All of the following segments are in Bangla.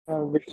বেশ।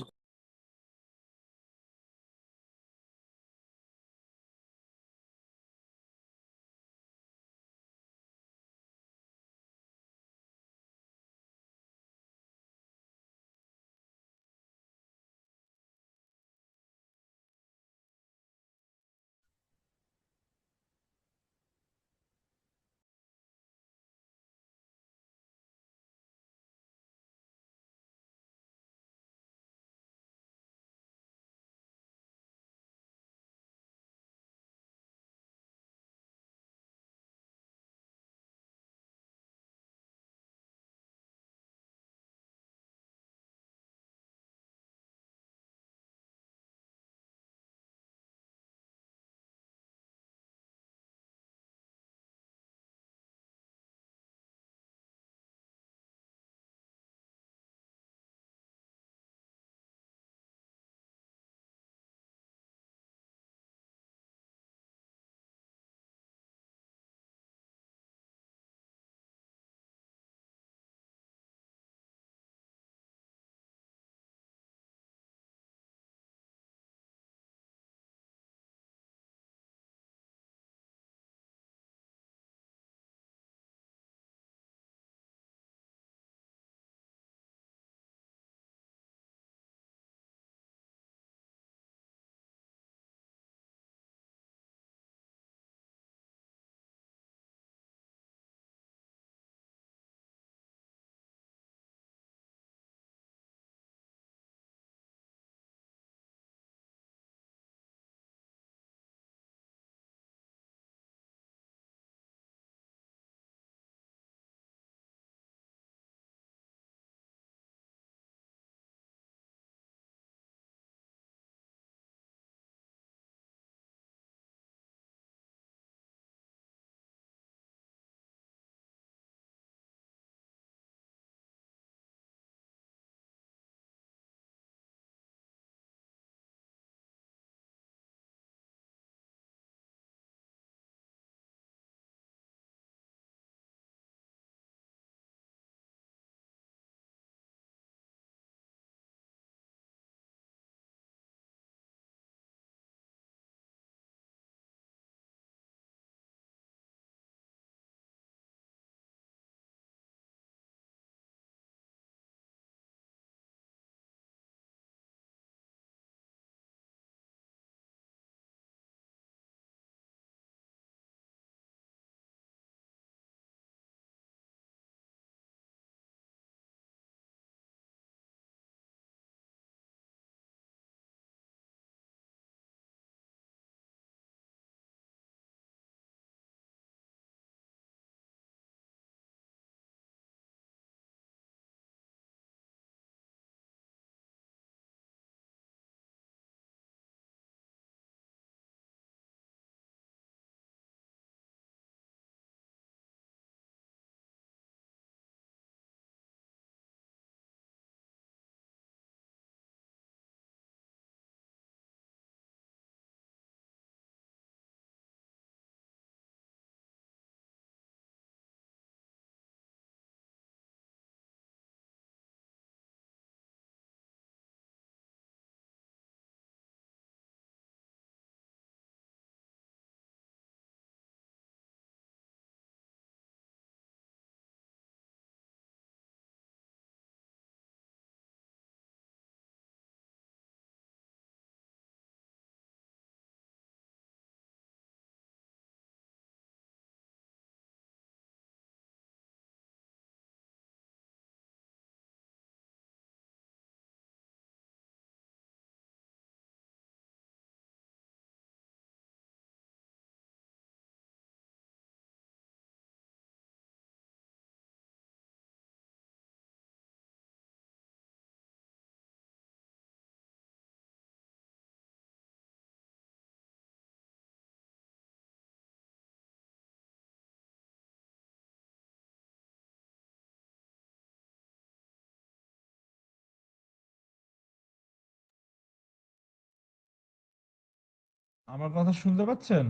আমার কথা শুনতে পাচ্ছেন?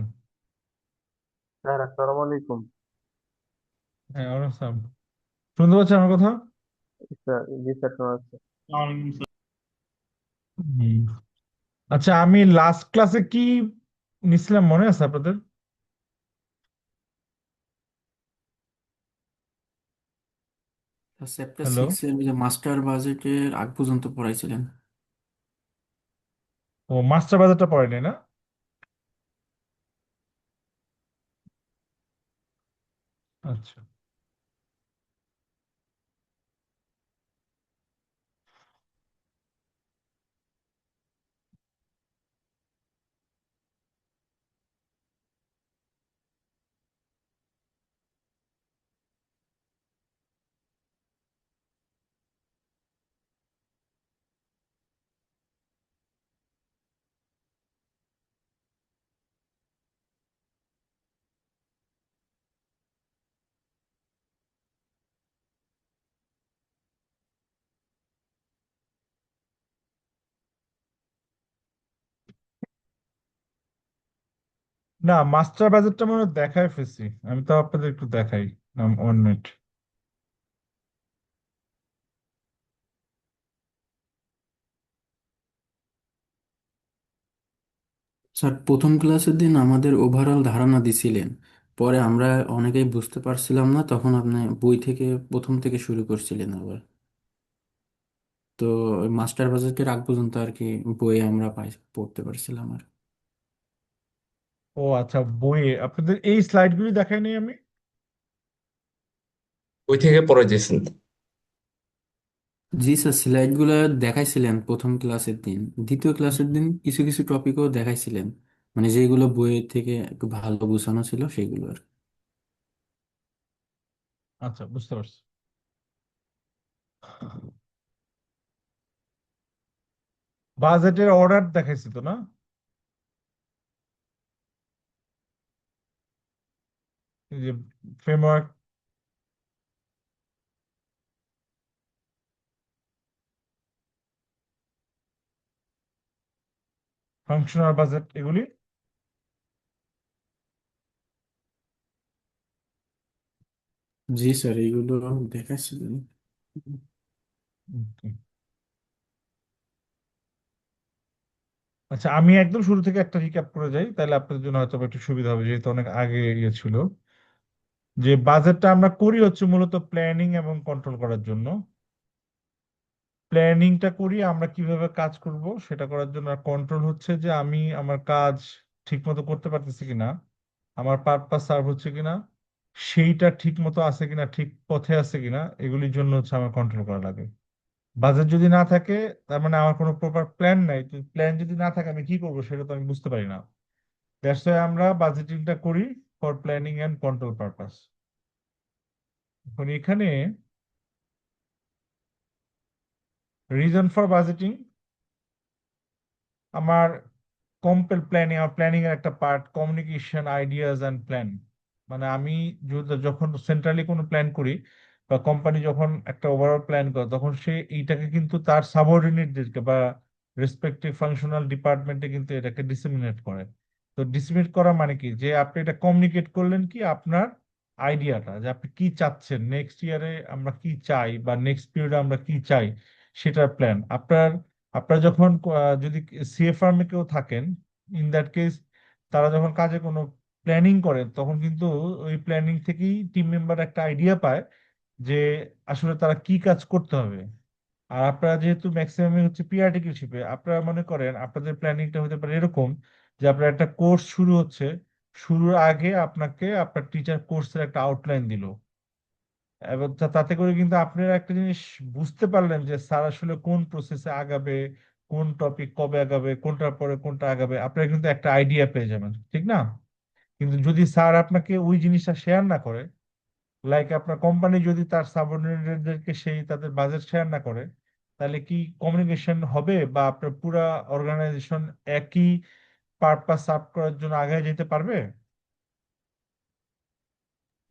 স্যার, আসসালামু আলাইকুম। হ্যাঁ, ওরকম শুনতে পাচ্ছেন আমার কথা? স্যার, জি স্যার, শোনা যাচ্ছে। ওয়ালাইকুম আসসালাম। হুম। আচ্ছা, আমি লাস্ট ক্লাসে কি নিছিলাম মনে আছে আপনাদের? Chapter hello. 6 এর ওই যে মাস্টার বাজেটের আগ পর্যন্ত পড়াইছিলেন। ও, মাস্টার বাজারটা পড়েনি না? আচ্ছা। না, মাস্টার বাজারটা মনে হয় দেখায় ফেলছি। আমি তো আপনাদের একটু দেখাই। 1 মিনিট। স্যার প্রথম ক্লাসের দিন আমাদের ওভারঅল ধারণা দিছিলেন, পরে আমরা অনেকেই বুঝতে পারছিলাম না, তখন আপনি বই থেকে প্রথম থেকে শুরু করছিলেন আবার। তো ওই মাস্টার বাজেটের আগ পর্যন্ত আর কি বই আমরা পড়তে পারছিলাম আর। ও আচ্ছা, বইয়ে আপনাদের এই স্লাইডগুলি দেখাই নাই আমি। ওই থেকে পড়ে দিয়েছেন। জি স্যার, স্লাইড গুলো দেখাইছিলেন প্রথম ক্লাসের দিন। দ্বিতীয় ক্লাসের দিন কিছু কিছু টপিকও দেখাইছিলেন, মানে যেগুলো বইয়ের থেকে একটু ভালো বোঝানো ছিল সেগুলো আর। আচ্ছা, বুঝতে পারছি। বাজেটের অর্ডার দেখাইছি তো না? এই যে ফ্রেমওয়ার্ক, ফাংশনাল বাজেট, এগুলি। জি স্যার, এইগুলো দেখাইছিলেন। Okay. আচ্ছা, আমি একদম শুরু থেকে একটা রিক্যাপ করে যাই, তাহলে আপনাদের জন্য হয়তো বা একটু সুবিধা হবে, যেহেতু অনেক আগে ইয়ে ছিল। যে বাজেটটা আমরা করি হচ্ছে মূলত প্ল্যানিং এবং কন্ট্রোল করার জন্য। প্ল্যানিংটা করি আমরা কিভাবে কাজ করব সেটা করার জন্য, আর কন্ট্রোল হচ্ছে যে আমি আমার কাজ ঠিক মতো করতে পারতেছি কিনা, আমার পারপাস সার্ভ হচ্ছে কিনা, সেইটা ঠিক মতো আছে কিনা, ঠিক পথে আছে কিনা, এগুলির জন্য হচ্ছে আমার কন্ট্রোল করা লাগে। বাজেট যদি না থাকে, তার মানে আমার কোনো প্রপার প্ল্যান নাই। তো প্ল্যান যদি না থাকে আমি কি করবো সেটা তো আমি বুঝতে পারি না। দ্যাটস ওয়াই আমরা বাজেটিংটা করি for planning and control purpose. এখন এখানে রিজন ফর বাজেটিং, আমার কম্পেল প্ল্যানিং, আমার প্ল্যানিং এর একটা part communication, ideas and plan. মানে আমি যখন সেন্ট্রালি কোনো প্ল্যান করি বা কোম্পানি যখন একটা ওভারঅল প্ল্যান করে, তখন সে এইটাকে কিন্তু তার সাবঅর্ডিনেটদেরকে বা রেসপেক্টিভ ফাংশনাল ডিপার্টমেন্টে কিন্তু এটাকে ডিসেমিনেট করে। তো ডিসেমিনেট করা মানে কি, যে আপনি এটা কমিউনিকেট করলেন কি আপনার আইডিয়াটা, যে আপনি কি চাচ্ছেন নেক্সট ইয়ারে, আমরা কি চাই, বা নেক্সট পিরিয়ডে আমরা কি চাই, সেটার প্ল্যান আপনার। আপনারা যখন যদি সিএ ফার্মে কেউ থাকেন, ইন দ্যাট কেস তারা যখন কাজে কোনো প্ল্যানিং করেন, তখন কিন্তু ওই প্ল্যানিং থেকেই টিম মেম্বার একটা আইডিয়া পায় যে আসলে তারা কি কাজ করতে হবে। আর আপনারা যেহেতু ম্যাক্সিমাম হচ্ছে পিআরটিকিউশিপে, আপনারা মনে করেন আপনাদের প্ল্যানিংটা হতে পারে এরকম যে আপনার একটা কোর্স শুরু হচ্ছে, শুরুর আগে আপনাকে আপনার টিচার কোর্সের একটা আউটলাইন দিল, এবং তাতে করে কিন্তু আপনারা একটা জিনিস বুঝতে পারলেন যে স্যার আসলে কোন প্রসেসে আগাবে, কোন টপিক কবে আগাবে, কোনটার পরে কোনটা আগাবে, আপনারা কিন্তু একটা আইডিয়া পেয়ে যাবেন, ঠিক না? কিন্তু যদি স্যার আপনাকে ওই জিনিসটা শেয়ার না করে, লাইক আপনার কোম্পানি যদি তার সাবঅর্ডিনেটদেরকে সেই তাদের বাজেট শেয়ার না করে, তাহলে কি কমিউনিকেশন হবে, বা আপনার পুরা অর্গানাইজেশন একই পারপাস সার্ভ করার জন্য আগে যেতে পারবে?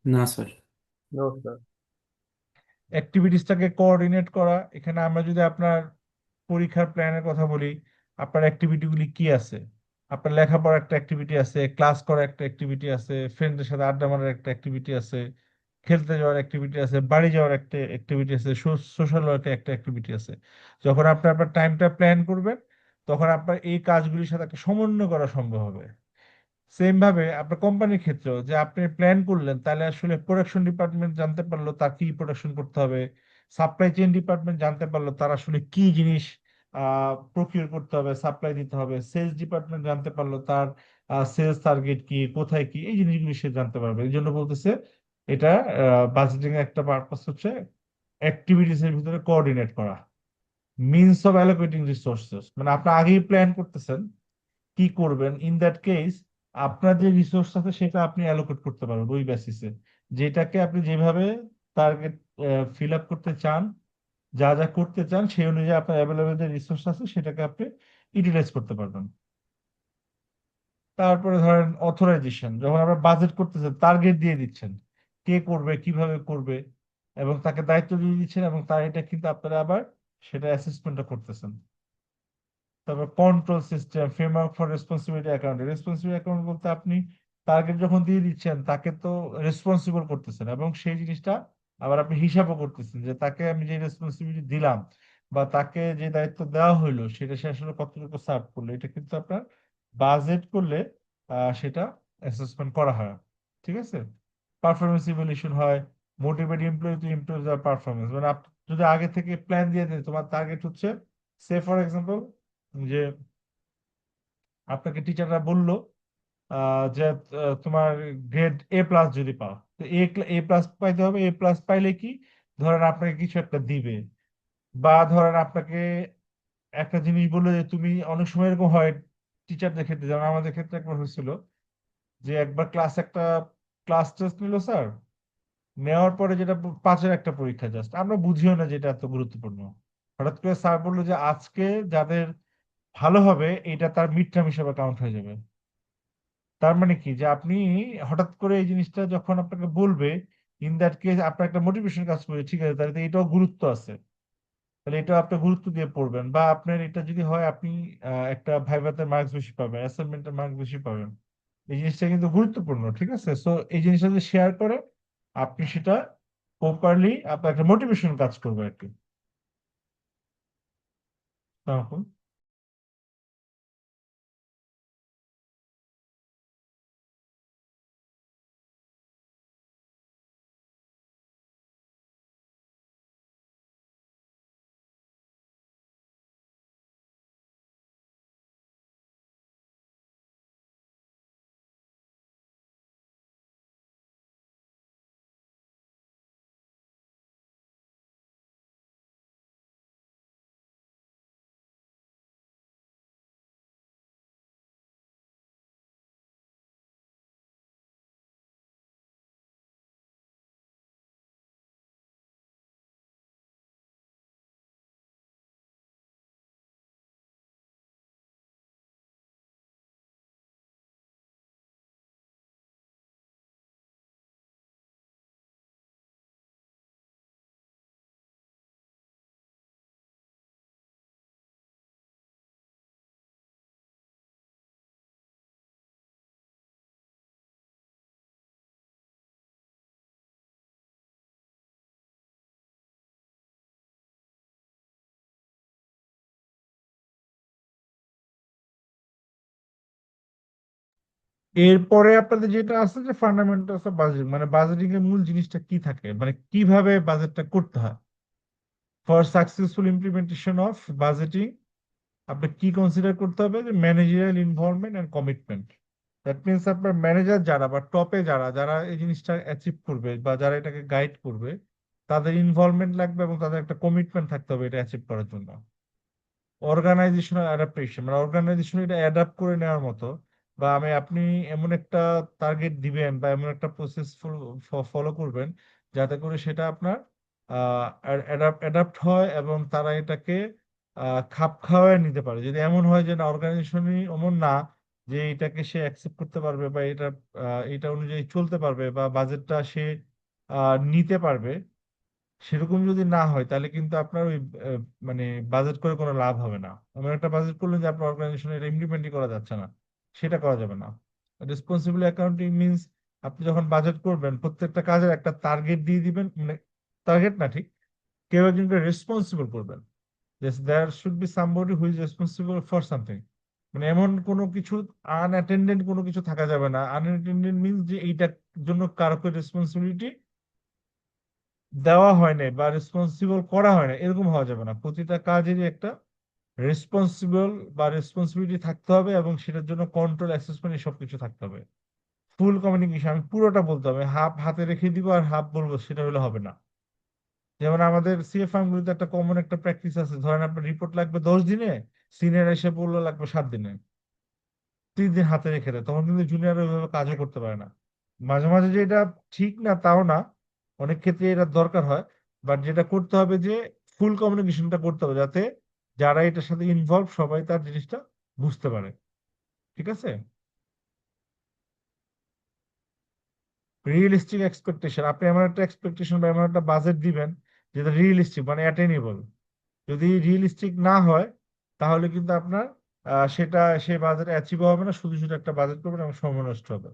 না স্যার। No sir. অ্যাক্টিভিটিসটাকে কোঅর্ডিনেট করা, এখানে আমরা যদি আপনার পরীক্ষার প্ল্যানের কথা বলি, আপনার অ্যাক্টিভিটিগুলি কি আছে? আপনার লেখাপড়ার একটা অ্যাক্টিভিটি আছে, ক্লাস করার একটা অ্যাক্টিভিটি আছে, ফ্রেন্ডদের সাথে আড্ডা মারার একটা অ্যাক্টিভিটি আছে, খেলতে যাওয়ার অ্যাক্টিভিটি আছে, বাড়ি যাওয়ার একটা অ্যাক্টিভিটি আছে, সোশ্যাল ওয়ার্কের একটা অ্যাক্টিভিটি আছে। যখন আপনি আপনার টাইমটা প্ল্যান করবেন, তখন আপনার এই কাজগুলির সাথে একটা সমন্বয় করা সম্ভব হবে। সেম ভাবে আপনার কোম্পানির ক্ষেত্রেও যে আপনি প্ল্যান করলেন, তাহলে আসলে প্রোডাকশন ডিপার্টমেন্ট জানতে পারলো তার কি প্রোডাকশন করতে হবে, সাপ্লাই চেইন ডিপার্টমেন্ট জানতে পারলো তার আসলে কি জিনিস প্রকিউর করতে হবে, সাপ্লাই দিতে হবে, সেলস ডিপার্টমেন্ট জানতে পারলো তার সেলস টার্গেট কি, কোথায় কি, এই জিনিসগুলি সে জানতে পারবে। এই জন্য বলতেছে এটা বাজেটিং এর একটা পারপাস হচ্ছে অ্যাক্টিভিটিস এর ভিতরে কোঅর্ডিনেট করা, মিনস অফ অ্যালোকেটিং রিসোর্সেস। মানে আপনি আগেই প্ল্যান করতেছেন কি করবেন, ইন দ্যাট কেস আপনার যে রিসোর্স আছে সেটা আপনি অ্যালোকেট করতে পারবেন ওই বেসিসে, যেটাকে আপনি যেভাবে টার্গেট ফিল আপ করতে চান, যা যা করতে চান সেই অনুযায়ী আপনার অ্যাভেলেবেল যে রিসোর্স আছে সেটাকে আপনি ইউটিলাইজ করতে পারবেন। তারপরে ধরেন অথরাইজেশন, যখন আপনার বাজেট করতেছেন টার্গেট দিয়ে দিচ্ছেন কে করবে কিভাবে করবে এবং তাকে দায়িত্ব দিয়ে দিচ্ছেন, এবং তার এটা কিন্তু আপনারা আবার সেটা অ্যাসেসমেন্টও করতেছেন। তারপর control system, framework for responsibility account. Responsibility account বলতে আপনি টার্গেট যখন দিয়ে দিচ্ছেন তাকে তো রেসপন্সিবল করতেছেন, এবং সেই জিনিসটা আবার আপনি হিসাবও করতেছেন যে তাকে আমি যে রেসপন্সিবিলিটি দিলাম বা তাকে যে দায়িত্ব দেওয়া হইলো সেটা সে আসলে কতটুকু সার্ভ করলো, এটা কিন্তু আপনার বাজেট করলে সেটা অ্যাসেসমেন্ট করা হয়। ঠিক আছে। পারফরমেন্স ইভ্যালুয়েশন হয়, motivate employee to improve the performance. মানে আপনি যদি আগে থেকে প্ল্যান দিয়ে দেন তোমার টার্গেট হচ্ছে, সে ফর এক্সাম্পল, যে আপনাকে টিচাররা বললো যে তোমার গ্রেড এ প্লাস যদি পাও, তো এ প্লাস পাইতে হবে। এ প্লাস পাইলে কি, ধরেন আপনাকে কিছু একটা দিবে, বা ধরেন আপনাকে একটা জিনিস বললো যে তুমি, অনেক সময় এরকম হয় টিচারদের ক্ষেত্রে, যেমন আমাদের ক্ষেত্রে একবার হয়েছিল যে একবার একটা ক্লাস টেস্ট নিল স্যার, নেওয়ার পরে যেটা পাঁচের একটা পরীক্ষা, জাস্ট আমরা বুঝিও না যেটা এত গুরুত্বপূর্ণ, হঠাৎ করে স্যার বললো যে আজকে যাদের ভালো হবে এটা তার মিড টার্ম হিসেবে কাউন্ট হয়ে যাবে। তার মানে কি, যে আপনি হঠাৎ করে এই জিনিসটা যখন আপনাকে বলবে, ইন দ্যাট কেস আপনার একটা মোটিভেশন কাজ করবে, ঠিক আছে তাহলে তো এটাও গুরুত্ব আছে, তাহলে এটাও আপনি গুরুত্ব দিয়ে পড়বেন। বা আপনার এটা যদি হয় আপনি একটা ভাইভাতে মার্কস বেশি পাবেন, অ্যাসাইনমেন্টের মার্কস বেশি পাবেন, এই জিনিসটা কিন্তু গুরুত্বপূর্ণ। ঠিক আছে, সো এই জিনিসটা যদি শেয়ার করে আপনি সেটা প্রপারলি, আপনার একটা মোটিভেশন কাজ করবে আর কি তখন। এরপরে আপনাদের যেটা আছে যে ফান্ডামেন্টালস অফ বাজেটিং, মানে বাজেটিং এর মূল জিনিসটা কি থাকে, মানে কিভাবে বাজেটটা করতে হয়। For successful implementation of budgeting আপনি কি কনসিডার করতে হবে, যে managerial involvement and commitment. That means আপনার ম্যানেজার যারা বা টপে যারা যারা এই জিনিসটা অ্যাচিভ করবে বা যারা এটাকে গাইড করবে, তাদের ইনভলভমেন্ট লাগবে এবং তাদের একটা কমিটমেন্ট থাকতে হবে এটা অ্যাচিভ করার জন্য। অর্গানাইজেশনাল অ্যাডাপ্টেশন, মানে অর্গানাইজেশন এটা অ্যাডাপ্ট করে নেওয়ার মতো, বা আপনি এমন একটা টার্গেট দিবেন বা এমন একটা প্রসেস ফলো করবেন যাতে করে সেটা আপনার অ্যাডাপ্ট হয় এবং তারা এটাকে খাপ খাওয়ায় নিতে পারে। যদি এমন হয় যে না, অর্গানাইজেশনই এমন না যে এটাকে সে অ্যাকসেপ্ট করতে পারবে বা এটা অনুযায়ী চলতে পারবে বা বাজেটটা সে নিতে পারবে, সেরকম যদি না হয় তাহলে কিন্তু আপনার ওই আহ, মানে বাজেট করে কোনো লাভ হবে না। এমন একটা বাজেট করলে যে আপনার অর্গানাইজেশন এটা ইমপ্লিমেন্টই করা যাচ্ছে না, সেটা করা যাবে না। রেসপন্সিবল অ্যাকাউন্টিং মিনস আপনি যখন বাজেট করবেন প্রত্যেকটা কাজের একটা টার্গেট দিয়ে দিবেন, মানে টার্গেট না ঠিক, কেউ একজনকে রেসপন্সিবল করবেন। there should be somebody who is responsible for something. মানে এমন কোনো কিছু আনঅ্যাটেন্ডেড কোনো কিছু থাকা যাবে না। আনঅ্যাটেন্ডেড মিনস যে এইটার জন্য কারোকে রেসপন্সিবিলিটি দেওয়া হয় নাই বা রেসপন্সিবল করা হয় না, এরকম হওয়া যাবে না। প্রতিটা কাজেরই একটা রেসপন্সিবল বা রেসপন্সিবিলিটি থাকতে হবে, এবং সেটার জন্য কন্ট্রোল অ্যাসেসমেন্ট এসব কিছু থাকতে হবে। ফুল কমিউনিকেশন, আমি পুরোটা বলতে হবে, হাফ হাতে রেখে দিব আর হাফ বলবো, সেটা হলে হবে না। যেমন আমাদের সিএ ফার্মগুলোতে একটা কমন একটা প্র্যাকটিস আছে, ধরেন আপনার রিপোর্ট লাগবে 10 দিনে, সিনিয়র এসে বললো লাগবে 7 দিনে, 3 দিন হাতে রেখে দেয়, তখন কিন্তু জুনিয়র ওইভাবে কাজও করতে পারে না। মাঝে মাঝে যে এটা ঠিক না তাও না, অনেক ক্ষেত্রে এটা দরকার হয়। বাট যেটা করতে হবে যে ফুল কমিউনিকেশনটা করতে হবে, যাতে যারা এটার সাথে ইনভলভ সবাই তার জিনিসটা বুঝতে পারে। ঠিক আছে। রিয়েলিস্টিক এক্সপেকটেশন, আপনি এমন একটা এক্সপেকটেশন বা এমন একটা বাজেট দিবেন যেটা রিয়েলিস্টিক মানে অ্যাটেনেবল। যদি রিয়েলিস্টিক না হয় তাহলে কিন্তু আপনার সেটা সেই বাজেট অ্যাচিভ হবে না, শুধু শুধু একটা বাজেট করবেন এবং সময় নষ্ট হবে।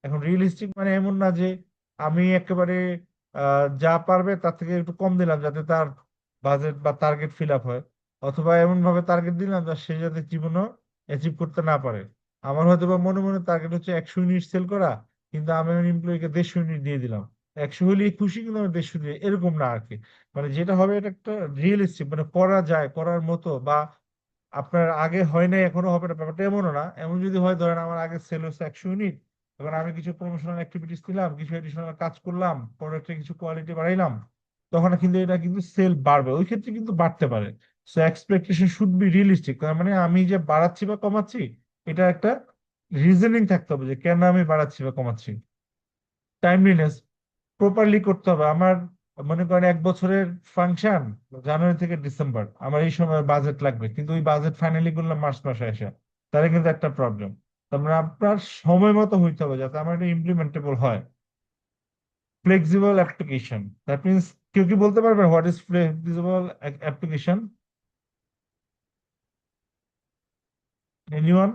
এখন রিয়েলিস্টিক মানে এমন না যে আমি একেবারে যা পারবে তার থেকে একটু কম দিলাম যাতে তার বাজেট বা টার্গেট ফিল আপ হয়, অথবা এমন ভাবে টার্গেট দিলাম যা সে যাতে জীবনও অ্যাচিভ করতে না পারে। আমার হয়তো বা মনে মনে টার্গেট হচ্ছে 100 ইউনিট সেল করা, কিন্তু আমি আমার এমপ্লয়িকে 150 ইউনিট দিয়ে দিলাম। 100 হলেই খুশি, কিন্তু আমি 150 দিয়ে, এরকম না আর কি। মানে যেটা হবে এটা একটা রিয়েলিস্টিক, মানে করা যায়, করার মতো, বা আপনার আগে হয় নাই এখনো হবে না, ব্যাপারটা এমনও না। এমন যদি হয়, ধরেন আমার আগে সেল হচ্ছে 100 ইউনিট, তখন আমি কিছু প্রমোশনাল অ্যাক্টিভিটিস দিলাম, কিছু এডিশনাল কাজ করলাম, প্রোডাক্টের কিছু কোয়ালিটি বাড়াইলাম, তখন কিন্তু এটা কিন্তু সেল বাড়বে, ওই ক্ষেত্রে কিন্তু বাড়তে পারে। So expectation should be realistic, তার মানে আমি যে বাড়াচ্ছি বা কমাচ্ছি, এটা একটা রিজনিং থাকতে হবে যে কেন আমি বাড়াচ্ছি বা কমাচ্ছি। টাইমলিনেস, প্রপারলি করতে হবে। আমার মনে করেন 1 বছরের ফাংশন জানুয়ারি থেকে ডিসেম্বর, আমার এই সময় বাজেট লাগবে, কিন্তু ওই বাজেট ফাইনালি করলাম মার্চ মাসে এসে, তাহলে কিন্তু একটা প্রবলেম। তার মানে আপনার সময় মতো হইতে হবে যাতে আমার এটা ইমপ্লিমেন্টেবল হয়। ফ্লেক্সিবল অ্যাপ্লিকেশন, দ্যাট মিনস, কেউ কি বলতে পারবে what is flexible application? Anyone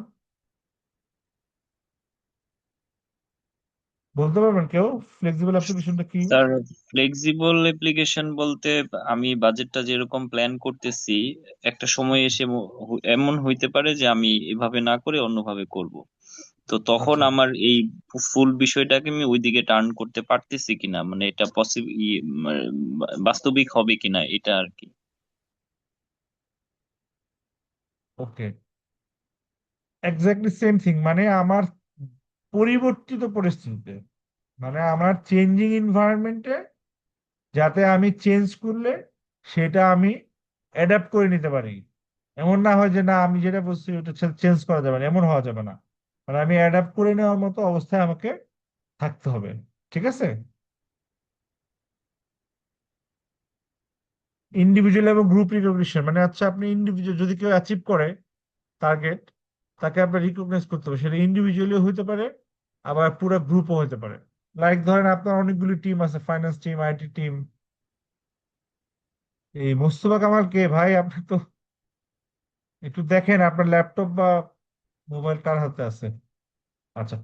বলতে পারবেন কেউ ফ্লেক্সিবল অ্যাপ্লিকেশনটা কি? স্যার, ফ্লেক্সিবল অ্যাপ্লিকেশন বলতে আমি বাজেটটা যেরকম প্ল্যান করতেছি, একটা সময় এসে এমন হইতে পারে যে আমি এভাবে না করে অন্যভাবে করব। তো তখন আচ্ছা, আমার এই ফুল বিষয়টাকে আমি ওইদিকে টার্ন করতে পারতেছি কিনা, মানে এটা পসিবল, বাস্তবিক হবে কিনা, এটা আর কি। ওকে, এক্স্যাক্টলি সেম থিং। মানে আমার পরিবর্তিত পরিস্থিতিতে, মানে আমার চেঞ্জিং এনভায়রনমেন্টে, যাতে আমি চেঞ্জ করলে সেটা আমি অ্যাডাপ্ট করে নিতে পারি। এমন না হয় যে না আমি যেটা বলছি ওটা চেঞ্জ করা যাবে না, এমন হওয়া যাবে না। মানে আমি অ্যাডাপ্ট করে নেওয়ার মতো অবস্থায় আমাকে থাকতে হবে। ঠিক আছে। ইন্ডিভিজুয়াল এবং গ্রুপ রিকগনিশন, মানে আচ্ছা আপনি ইন্ডিভিজুয়াল যদি কেউ অ্যাচিভ করে টার্গেট, তাকে আপনার রিকগনাইজ করতে হবে, সেটা ইন্ডিভিজুয়ালিও হতে পারে, আবার পুরো গ্রুপও হতে পারে। লাইক ধরেন আপনার অনেকগুলি টিম আছে, ফাইন্যান্স টিম, আইটি টিম। এই মোস্তফা কামাল কে ভাই? আপনি তো একটু দেখেন আপনার ল্যাপটপ বা মোবাইল কার হাতে আছে। আচ্ছা,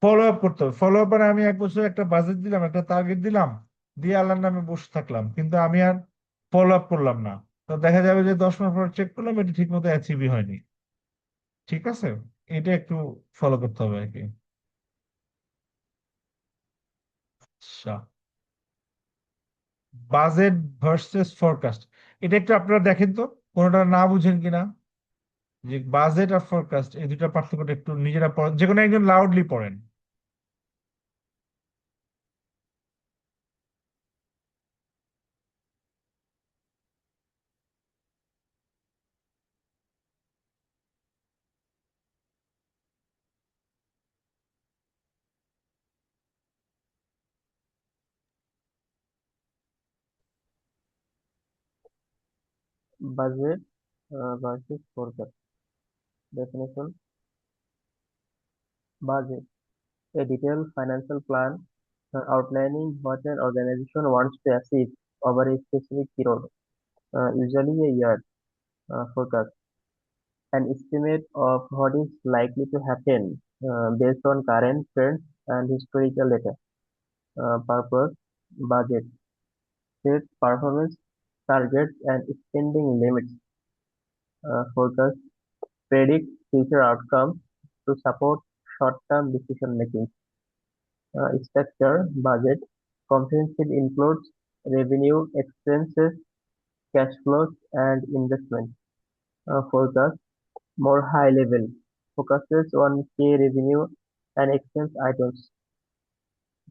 ফলো আপ করতে হবে। ফলো আপ মানে আমি 1 বছর একটা বাজেট দিলাম, একটা টার্গেট দিলাম, দিয়ে আল্লাহর নামে বসে থাকলাম, কিন্তু আমি আর ফলো আপ করলাম না। তো দেখা যাবে যে 10 মাস পর চেক করলাম এটা ঠিক মতো অ্যাচিভই হয়নি। ঠিক আছে, এটা একটু ফলো করতে হবে আর কি। আচ্ছা, বাজেট ভার্সেস ফরকাস্ট, এটা একটু আপনারা দেখেন তো, কোনোটা না বুঝেন কিনা, যে বাজেট আর ফরকাস্ট এই দুটা পার্থক্যটা একটু নিজেরা পড়েন, যে কোনো একজন লাউডলি পড়েন। Budget versus forecast. Definition: budget, a detailed financial plan outlining what an organization wants to achieve over a specific period, usually a year. Forecast, an estimate of what is likely to happen based on current trends and historical data. Purpose: budget sets performance targets and spending limits. Forecast predict future outcomes to support short-term decision making. Structure budget comprehensive includes revenue, expenses, cash flows, and investment. Forecast more high level focuses on key revenue and expense items.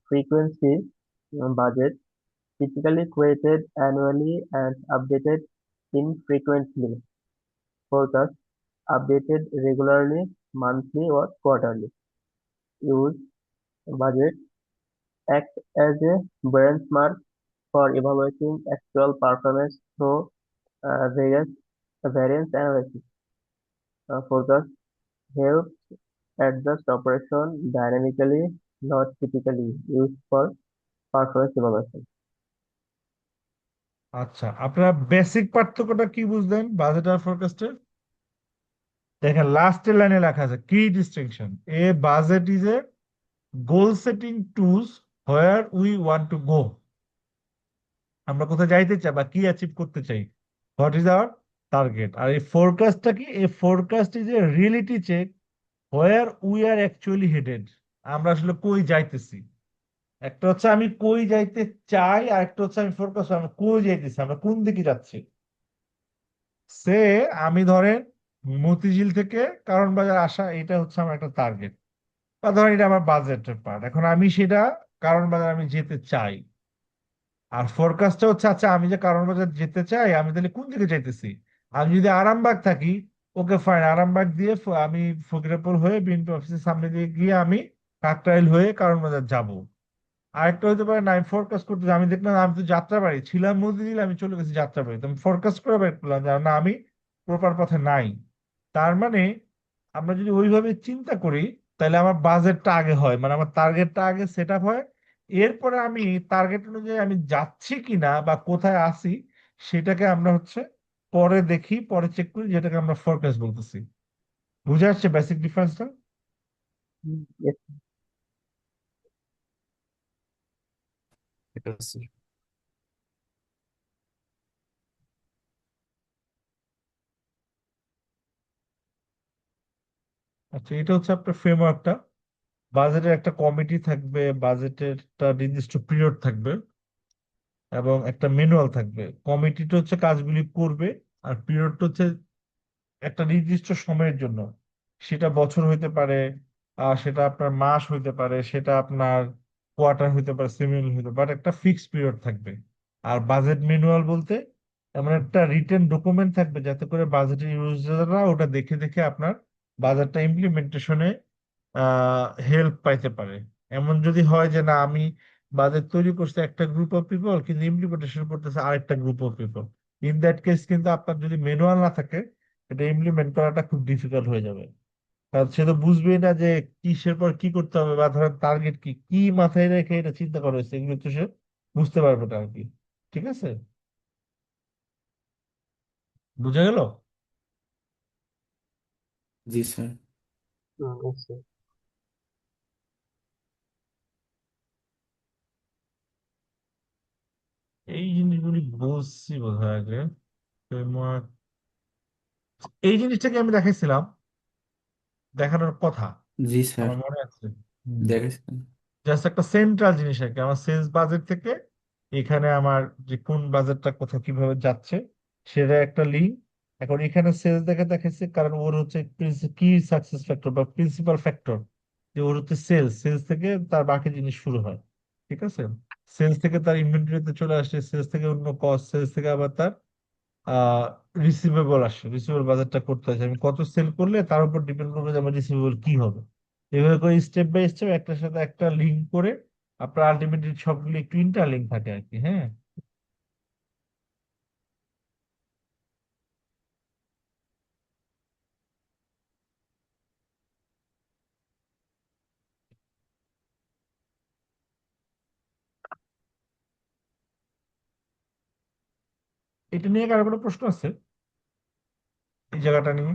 Frequency budget typically created annually and updated infrequently. Forecast updated regularly, monthly or quarterly. Use budget act as a benchmark for evaluating actual performance through various variance analysis. Forecast helps adjust operation dynamically, not typically used for performance evaluation. আচ্ছা, আপনারা বেসিক পার্থক্যটা কি বুঝলেন বাজেট আর ফোরকাস্টের? দেখেন লাস্টের লাইনে লেখা আছে কি distinction, a budget is a goal setting tools where we want to go, আমরা কোথায় যাইতে চাই বা কি অ্যাচিভ করতে চাই, হোয়াট ইজ আওয়ার টার্গেট। আর এই ফোরকাস্টটা কি, এই forecast is a reality check where we are actually headed, আমরা আসলে কই যাইতেছি। একটা হচ্ছে আমি কই যাইতে চাই, আর একটা হচ্ছে আমি ফোরকাস্ট আমি কই যাইতেছি, আমরা কোন দিকে যাচ্ছি। সে আমি ধরেন মতিঝিল থেকে কারণ বাজার আসা, এটা হচ্ছে আমার একটা টার্গেট, বা ধরেন এটা আমার বাজেটের পার্ট। এখন আমি সেটা কারণ বাজার আমি যেতে চাই, আর ফোরকাস্টটা হচ্ছে আচ্ছা আমি যে কারণ বাজার যেতে চাই আমি তাহলে কোন দিকে যাইতেছি। আমি যদি আরামবাগ থাকি, ওকে ফাইন, আরামবাগ দিয়ে আমি ফকিরাপুর হয়ে বিএনপি অফিসের সামনে দিয়ে গিয়ে আমি কাকরাইল হয়ে কারণ বাজার যাবো। আরেকটা হতে পারে না, আমি ফোরকাস্ট করতে আমি দেখলাম আমি তো যাত্রাবাড়ি ছিলাম মতিঝিল, আমি চলে গেছি যাত্রাবাড়ি, তো আমি ফোরকাস্ট করে বের করলাম যে না আমি প্রপার পথে নাই। তার মানে আমরা যদি ওইভাবে চিন্তা করি তাহলে আমার বাজেটটা আগে হয়, মানে আমার টার্গেটটা আগে সেট আপ হয়। এরপরে আমি টার্গেট অনুযায়ী আমি যাচ্ছি কিনা বা কোথায় আছি সেটাকে আমরা হচ্ছে পরে দেখি, পরে চেক করি, যেটাকে আমরা ফোরকাস্ট বলতেছি। বুঝে আসছে বেসিক ডিফারেন্সটা? Yes. ঠিক আছে। আচ্ছা, এটা হচ্ছে আপনার ফ্রেমওয়ার্কটা। বাজেটের একটা কমিটি থাকবে, বাজেটের একটা নির্দিষ্ট পিরিয়ড থাকবে এবং একটা ম্যানুয়াল থাকবে। কমিটিটা হচ্ছে কাজগুলি করবে, আর পিরিয়ডটা হচ্ছে একটা নির্দিষ্ট সময়ের জন্য। সেটা বছর হইতে পারে, সেটা আপনার মাস হইতে পারে, সেটা আপনার কোয়ার্টার হইতে পারে, সেমিনাল হইতে পারে, একটা ফিক্সড পিরিয়ড থাকবে। আর বাজেট ম্যানুয়াল বলতে এমন একটা রিটেন ডকুমেন্ট থাকবে যাতে করে বাজেটের ইউজাররা ওটা দেখে দেখে আপনার বাজেটটা ইমপ্লিমেন্টেশনে হেল্প পাইতে পারে। এমন যদি হয় যে না আমি বাজেট তৈরি করছে একটা গ্রুপ অফ পিপল কিন্তু ইমপ্লিমেন্টেশন করতেছে আরেকটা group of people, in that case কিন্তু আপনার যদি ম্যানুয়াল না থাকে এটা ইমপ্লিমেন্ট করাটা খুব ডিফিকাল্ট হয়ে যাবে। কারণ সে তো বুঝবেই না যে কিসের পর কি করতে হবে, বা ধরেন টার্গেট কি কি মাথায় রেখে এটা চিন্তা করা হয়েছে, এগুলো তো সে বুঝতে পারবে না আর কি। ঠিক আছে, বুঝা গেল? জি স্যার। Yes, sir. এই জিনিসগুলি বলছি বোধহয় আগে। এই জিনিসটাকে আমি দেখাইছিলাম, দেখানোর কথা জি স্যার, আমার মনে আছে। দেখেছেন। জাস্ট একটা সেন্ট্রাল জিনিস আর কি, আমার সেলস বাজেট থেকে এখানে আমার যে কোন বাজেটটা কোথাও কিভাবে যাচ্ছে সেটা একটা লিঙ্ক। এখন এখানে সেলস দেখে দেখাচ্ছে কারণ ওর হচ্ছে কি সাকসেস ফ্যাক্টর বা প্রিন্সিপাল ফ্যাক্টর, যে ওর হচ্ছে সেলস, সেলস থেকে তার বাকি জিনিস শুরু হয়। ঠিক আছে, সেলস থেকে তার ইনভেন্টরিতে চলে আসে, সেলস থেকে অন্য কস্ট, সেলস থেকে আবার তার আহ রিসিভেবল আসে, রিসিভেবল বাজারটা করতে হচ্ছে আমি কত সেল করলে তার উপর ডিপেন্ড করবে যে আমার রিসিভেবল কি হবে। এভাবে করে স্টেপ বাই স্টেপ একটার সাথে একটা লিঙ্ক করে আপনার আলটিমেটলি সবগুলো একটু ইন্টারলিঙ্ক থাকে আর কি। হ্যাঁ, এটা নিয়ে কারো কোনো প্রশ্ন আছে এই জায়গাটা নিয়ে?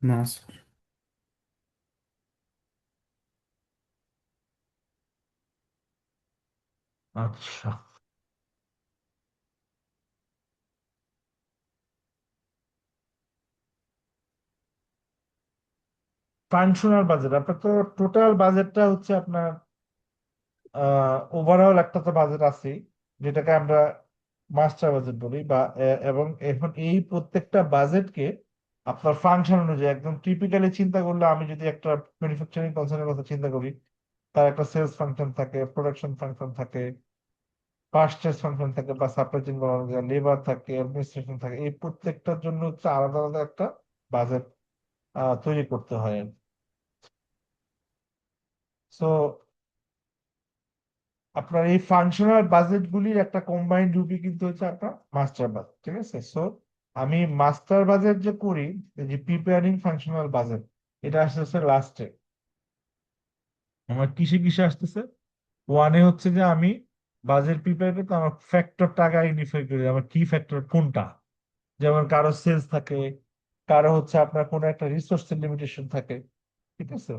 না স্যার। আচ্ছা, ফাংশনাল বাজেট আপনার তো টোটাল বাজেটটা হচ্ছে আপনার ওভারঅল একটা তো বাজেট আছে যেটাকে আমরা মাস্টার বাজেট বলি বা এবং এখন এই প্রত্যেকটা বাজেটকে আপনার ফাংশন অনুযায়ী একদম টিপিক্যালি চিন্তা করলে, আমি যদি একটা ম্যানুফ্যাকচারিং কনসার্নের কথা চিন্তা করি, তার একটা সেলস ফাংশন থাকে, প্রোডাকশন ফাংশন থাকে, পারচেজ ফাংশন থাকে, বা সাপ্লাই চেইন বলা যায়, লেবার থাকে, অ্যাডমিনিস্ট্রেশন থাকে। এই প্রত্যেকটার জন্য হচ্ছে আলাদা আলাদা একটা বাজেট তৈরি করতে হয়। সো আপনার এই ফাংশনাল বাজেট গুলির একটা কম্বাইন্ড রূপই কিন্তু হচ্ছে আপনার মাস্টার বাজেট, ঠিক আছে? সো আমি মাস্টার বাজেট যে করি, এই যে প্রিপেয়ারিং ফাংশনাল বাজেট, এটা আসতেছে লাস্টে। আমার কিসে কিসে আসতেছে? ওয়ানে হচ্ছে যে আমি বাজেট প্রিপেয়ার করতে আমার ফ্যাক্টরটা আগে আইডেন্টিফাই করি, আমার কি ফ্যাক্টর কোনটা। যেমন কারো সেলস থাকে, কারো হচ্ছে আপনার কোনো একটা রিসোর্সের লিমিটেশন থাকে, ঠিক আছে?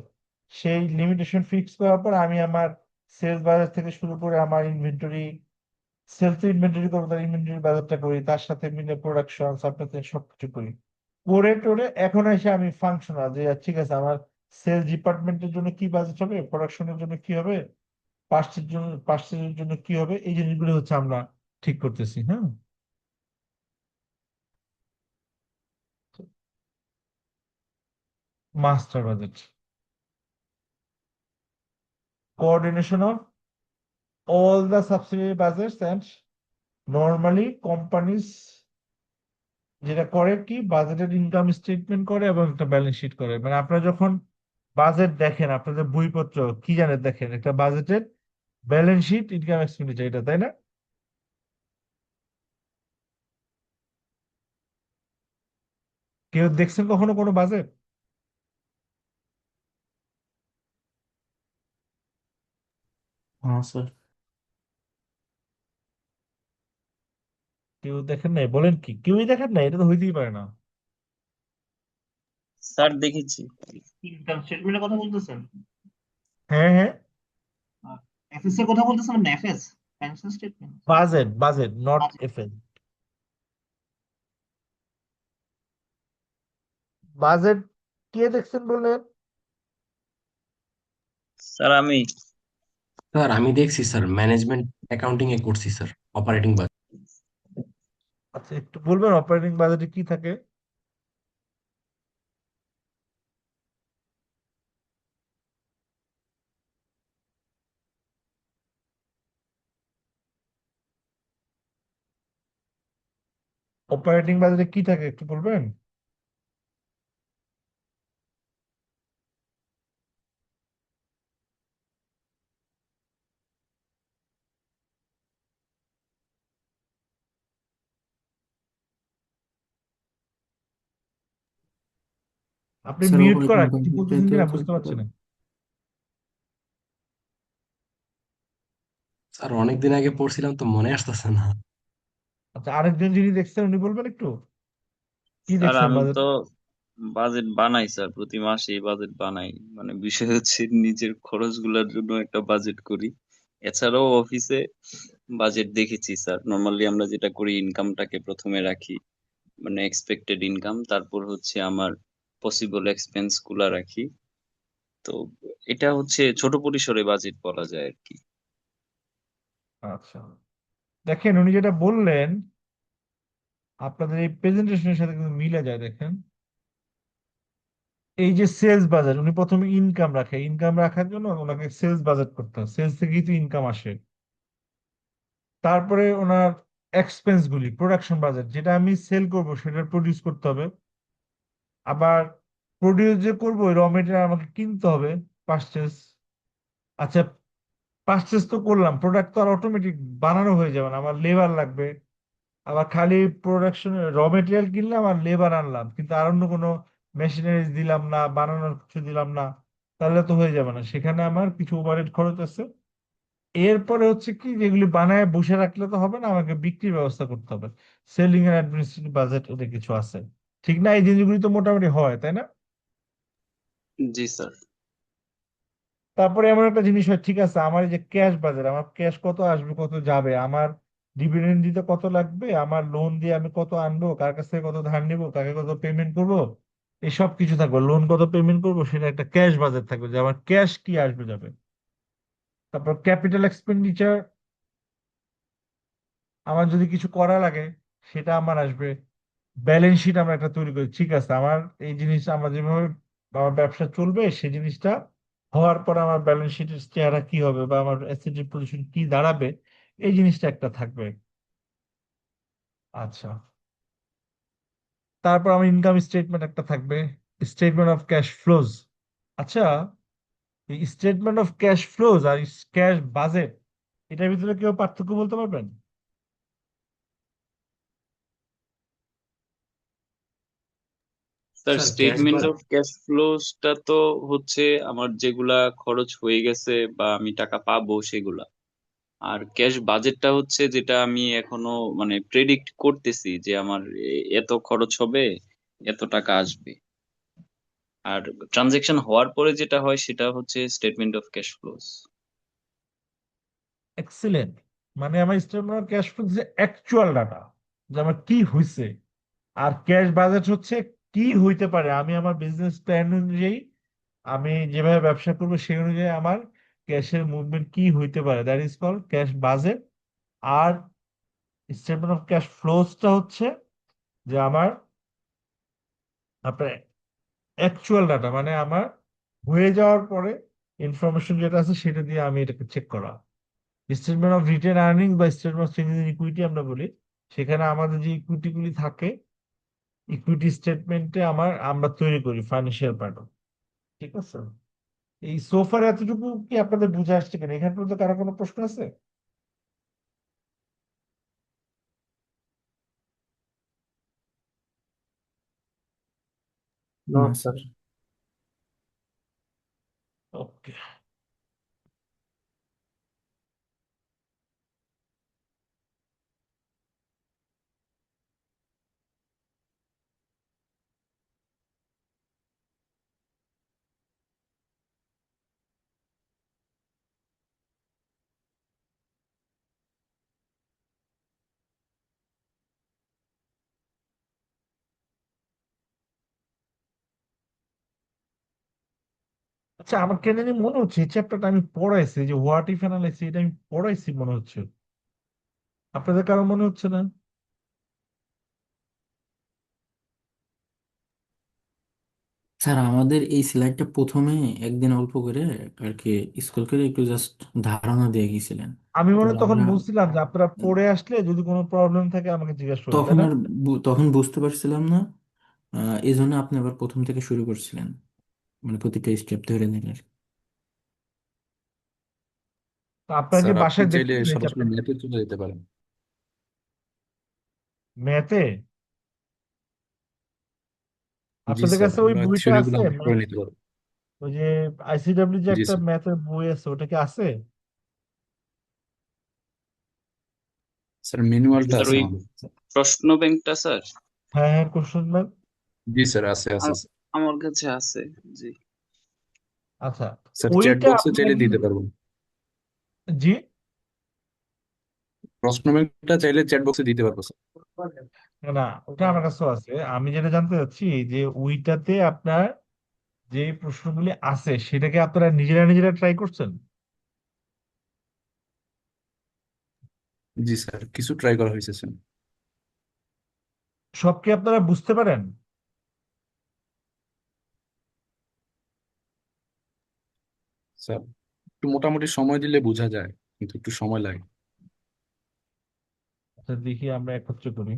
সেই লিমিটেশন ফিক্স করার পর আমি আমার সেলস বাজার থেকে শুরু করে আমার ইনভেন্টরি, সেলস ইনভেন্টরি করবো, তার ইনভেন্টরি বাজারটা করি, তার সাথে মিলে প্রোডাকশন সাপ্লাই চেইন সবকিছু করি। করে টোরে এখন এসে আমি ফাংশনাল যে ঠিক আছে, আমার সেলস ডিপার্টমেন্টের জন্য কি বাজেট হবে, প্রোডাকশনের জন্য কি হবে, পার্চেসের জন্য কি হবে, এই জিনিসগুলো হচ্ছে আমরা ঠিক করতেছি। হ্যাঁ, master budget, coordination of all the subsidiary budgets and normally companies যেটা করে কি, বাজেটের ইনকাম স্টেটমেন্ট করে এবং একটা ব্যালেন্স শিট করে। মানে আপনারা যখন বাজেট দেখেন, আপনাদের বইপত্র কি জানেন, দেখেন একটা বাজেটের ব্যালেন্স শিট, ইনকাম এক্সপেন্ডিচার, এটা তাই না? কেউ দেখছেন কখনো কোনো বাজেট? হ্যাঁ স্যার। কেউ দেখেন নাই? বলেন কি, কেউই দেখেন নাই? এটা তো হইতেই পারে না। স্যার দেখেছি। ইনকাম স্টেটমেন্টের কথা বলতেছেন? হ্যাঁ, হ্যাঁ, এফএস এর কথা বলতেছেন না? FS, financial statement. Budget budget not FL. Budget কে দেখছেন বললেন? স্যার আমি স্যার আমি দেখছি স্যার, ম্যানেজমেন্ট অ্যাকাউন্টিং এ করছি স্যার, অপারেটিং বাজেট। আচ্ছা, একটু বলবেন অপারেটিং বাজেটে কি থাকে? অপারেটিং বাজেটে কি থাকে একটু বলবেন? আপনি স্যার মিউট করা, অপারেটিং কিছু বাজেটে বলতেছেন তো কিনা বুঝতে থাকতে পারছি না। স্যার অনেকদিন আগে পড়ছিলাম তো মনে আসতেছে না। আচ্ছা, আরেকজন যিনি দেখছেন উনি বলবেন একটু কি স্যার দেখছেন আমি বাজেট? তো বাজেট বানাই স্যার, প্রতি মাসেই বাজেট বানাই। মানে বিষয় হচ্ছে নিজের খরচগুলোর জন্য একটা বাজেট করি। এছাড়াও অফিসে বাজেট দেখেছি স্যার। নর্মালি আমরা যেটা করি, ইনকামটাকে প্রথমে রাখি, মানে এক্সপেক্টেড ইনকাম, তারপর হচ্ছে আমার পসিবল এক্সপেন্স গুলা রাখি। তো এটা হচ্ছে ছোট পরিসরে বাজেট বলা যায় আর কি। আচ্ছা, দেখেন উনি যেটা বললেন আপনাদের এই প্রেজেন্টেশনের সাথে কিন্তু মিলে যায়। দেখেন এই যে সেলস বাজেট, উনি প্রথমে ইনকাম রাখে, ইনকাম রাখার জন্য ওনাকে সেলস বাজেট করতে হয়, সেলস থেকেই তো ইনকাম আসে। তারপরে ওনার এক্সপেন্স গুলি, প্রোডাকশন বাজেট, যেটা আমি সেল করব সেটা প্রডিউস করতে হবে। আবার প্রডিউস যে করবো র মেটেরিয়াল আমাকে কিনতে হবে, পারচেস। আচ্ছা, পারচেস তো করলাম, প্রোডাক্ট তো আর অটোমেটিক বানানো হয়ে যাবে না, আমার লেবার লাগবে। আবার খালি প্রোডাকশন র মেটেরিয়াল কিনলাম আর লেবার আনলাম, কিন্তু আর অন্য কোনো মেশিনারিজ দিলাম না, বানানোর কিছু দিলাম না, তাহলে তো হয়ে যাবে না, সেখানে আমার কিছু ওভারহেড খরচ আছে। এরপরে হচ্ছে কি, যেগুলি বানায় বসে রাখলে তো হবে না, আমাকে বিক্রির ব্যবস্থা করতে হবে, সেলিং এন্ড অ্যাডমিনিস্ট্রেটিভ বাজেট, ওদের কিছু আছে। ঠিক না? এই জিনিসগুলি তো মোটামুটি হয়, তাই না? জি স্যার। তারপরে এমন একটা জিনিস হয়, ঠিক আছে, আমার এই যে ক্যাশ বাজার, আমার ক্যাশ কত আসবে কত যাবে, আমার ডিভিডেন্ড দিতে কত লাগবে, আমার লোন দিয়ে আমি কত আনবো, কার কাছ থেকে কত ধার নিবো, কাকে কত পেমেন্ট করবো, এসব কিছু থাকবে। লোন কত পেমেন্ট করবো সেটা একটা ক্যাশ বাজার থাকবে, যে আমার ক্যাশ কি আসবে যাবে। তারপর ক্যাপিটাল এক্সপেন্ডিচার, আমার যদি কিছু করা লাগে সেটা আমার আসবে। ব্যালেন্স শিট আমরা একটা তৈরি করি, ঠিক আছে, আমার এই জিনিস আমার যেভাবে আমার ব্যবসা চলবে সেই জিনিসটা হওয়ার পর আমার ব্যালেন্স শিটের চেহারা কি হবে বা আমার অ্যাসেটের পজিশন কি দাঁড়াবে, এই জিনিসটা একটা থাকবে। আচ্ছা, তারপর আমার ইনকাম স্টেটমেন্ট একটা থাকবে, স্টেটমেন্ট অফ ক্যাশ ফ্লোজ। আচ্ছা, এই স্টেটমেন্ট অফ ক্যাশ ফ্লোজ আর ক্যাশ বাজেট, এটার ভিতরে কেউ পার্থক্য বলতে পারবেন? স্যার স্যার ক্যাশ স্টেটমেন্ট বাদ। অফ ক্যাশ ফ্লোসটা তো হচ্ছে আমার যেগুলা খরচ হয়ে গেছে বা আমি টাকা পাবো সেগুলা। আর ক্যাশ বাজেটটা হচ্ছে যেটা আমি এখনো মানে প্রেডিক্ট করতেছি যে আমার এত খরচ হবে, এত টাকা আসবে। আর ট্রানজেকশন হওয়ার পরে যেটা হয় সেটা হচ্ছে statement of cash flows. Excellent. মানে আমার স্টেটমেন্ট অফ ক্যাশ ফ্লো যে অ্যাকচুয়াল ডাটা, যে আমার কি হয়েছে। আর ক্যাশ বাজেট হচ্ছে কি হইতে পারে, আমি আমার বিজনেস প্ল্যান অনুযায়ী আমি যেভাবে ব্যবসা করবো সেই অনুযায়ী আমার ক্যাশের মুভমেন্ট কি হইতে পারে, that is call cash budget. আর স্টেটমেন্ট অফ ক্যাশ ফ্লোসটা হচ্ছে যে আমার আপনার অ্যাকচুয়াল ডাটা, মানে আমার হয়ে যাওয়ার পরে ইনফরমেশন যেটা আছে সেটা দিয়ে আমি এটাকে চেক করা। স্টেটমেন্ট অফ রিটেন আর্নিং বা statement of changes in equity আমরা বলি, সেখানে আমাদের যে ইকুইটি গুলি থাকে, ইকুইটি স্টেটমেন্টে আমরা তৈরি করি ফাইন্যান্সিয়াল পার্ট। ঠিক আছে, এই সোফার এতটুকু কি আপনাদের বুঝে আসছে কিনা, এখানে পর্যন্ত কারো কোনো প্রশ্ন আছে? নো না স্যার। স্যার। ওকে। আচ্ছা, আমার কেন জানি মনে হচ্ছে এই চ্যাপ্টারটা আমি পড়াইছি, যে হোয়াট ইফ অ্যানালাইসিস, এটা আমি পড়াইছি মনে হচ্ছে। আপনাদের কারো মনে হচ্ছে না? স্যার আমাদের এই স্লাইডটা প্রথমে একদিন অল্প করে আর কি স্কুল করে একটু জাস্ট ধারণা দিয়ে গেছিলেন। আমি তো মনে হয় তখন আমরা বলছিলাম যে আপনারা পড়ে আসলে যদি কোনো প্রবলেম থাকে আমাকে জিজ্ঞেস করবেন, তাই তখন না? আর তখন বুঝতে পারছিলাম না। এই জন্য আপনি আবার প্রথম থেকে শুরু করছিলেন, মানে প্রতিটা স্টেপ ধরে নিলেন। তো আপনারা কি স্যার আপনি বাসায় চাইলে দেখছেন এই সরাসরি চ্যাপ্টার? ম্যাথে চলে যেতে পারেন। ম্যাথে জি আপনাদের স্যার, কাছে ওই আমরা বইটা থিওরিগুলো আছে, আমরা করে নিতে পারবো। ওই যে আইসিডব্লিউ যে জি একটা স্যার। ম্যাথের বই আছে, ওটা কি আছে? স্যার ম্যানুয়ালটা স্যার আছে ওই আমাদের। প্রশ্ন ব্যাংকটা স্যার হ্যাঁ হ্যাঁ, কোশ্চেন ব্যাংক। জি স্যার, আছে আছে স্যার। আমার কাছে আছে। জি। আচ্ছা, স্যার চ্যাট ওইটা বক্সে আপনারা চাইলে কি, দিতে পারবো। জি, প্রশ্ন ব্যাংকটা চাইলে চ্যাট বক্সে দিতে পারবো স্যার। না না, ওটা আমার কাছেও আছে। আমি যেটা জানতে চাচ্ছি যে ওইটাতে আপনার যে প্রশ্নগুলি আছে সেটাকে আপনারা নিজেরা নিজেরা ট্রাই করছেন? জি স্যার, কিছু ট্রাই করা হয়েছে স্যার। সব কি আপনারা বুঝতে পারেন? স্যার একটু মোটামুটি সময় দিলে বোঝা যায়, কিন্তু একটু সময় লাগে। আচ্ছা, দেখি আমরা একত্র করি।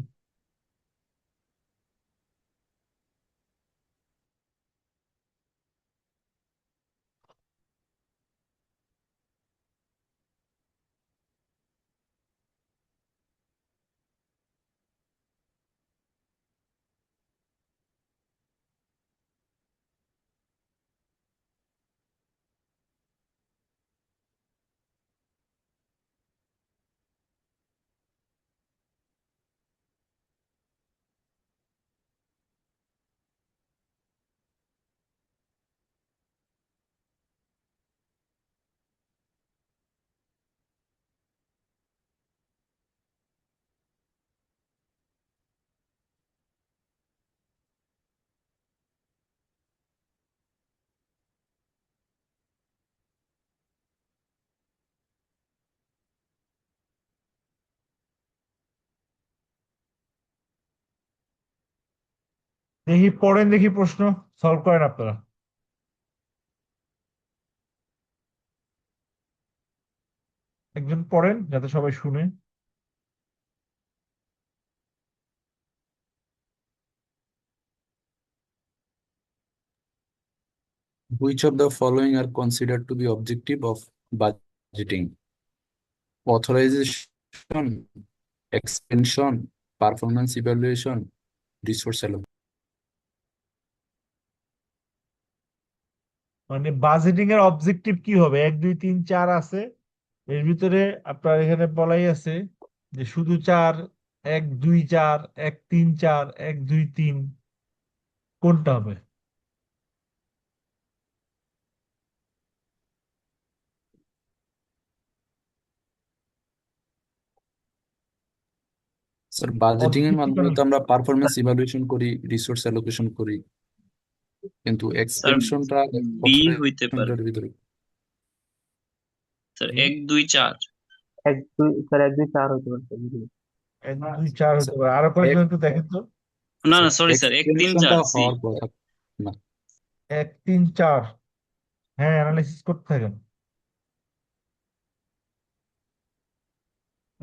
দেখি পড়েন, দেখি প্রশ্ন সলভ করেন আপনারা। একজন পড়েন যাতে সবাই শুনে। Which of the following are considered to be objective of budgeting? Authorization, expansion, performance evaluation, resource allocation. মানে বাজেটিং এর অবজেক্টিভ কি হবে? 1 2 3 4 আছে, এর ভিতরে আপনার এখানে বলাই আছে যে শুধু 4, 1 2 4, 1 3 4, 1 2 3, কোনটা হবে? স্যার বাজেটিং এর অবজেক্টিভ মাধ্যমে তো আমরা পারফরমেন্স ইভালুয়েশন করি, রিসোর্স অ্যালোকেশন করি, কিন্তু স্যার এক্সপেনশনটা বি হইতে পারে। অথরাইজেশনের ভিতরে। স্যার 1 2 4। 1 2 4 হইতে পারছে বুঝলি। 1 2 4 হতে স্যার পারে, আরো কয়েকজন একটু দেখেন তো। না না স্যার সরি স্যার 1 3 4 এক্সপেনশনটা সি। হওয়ার কথা না। 1 3 4, হ্যাঁ অ্যানালাইসিস করতে থাকেন,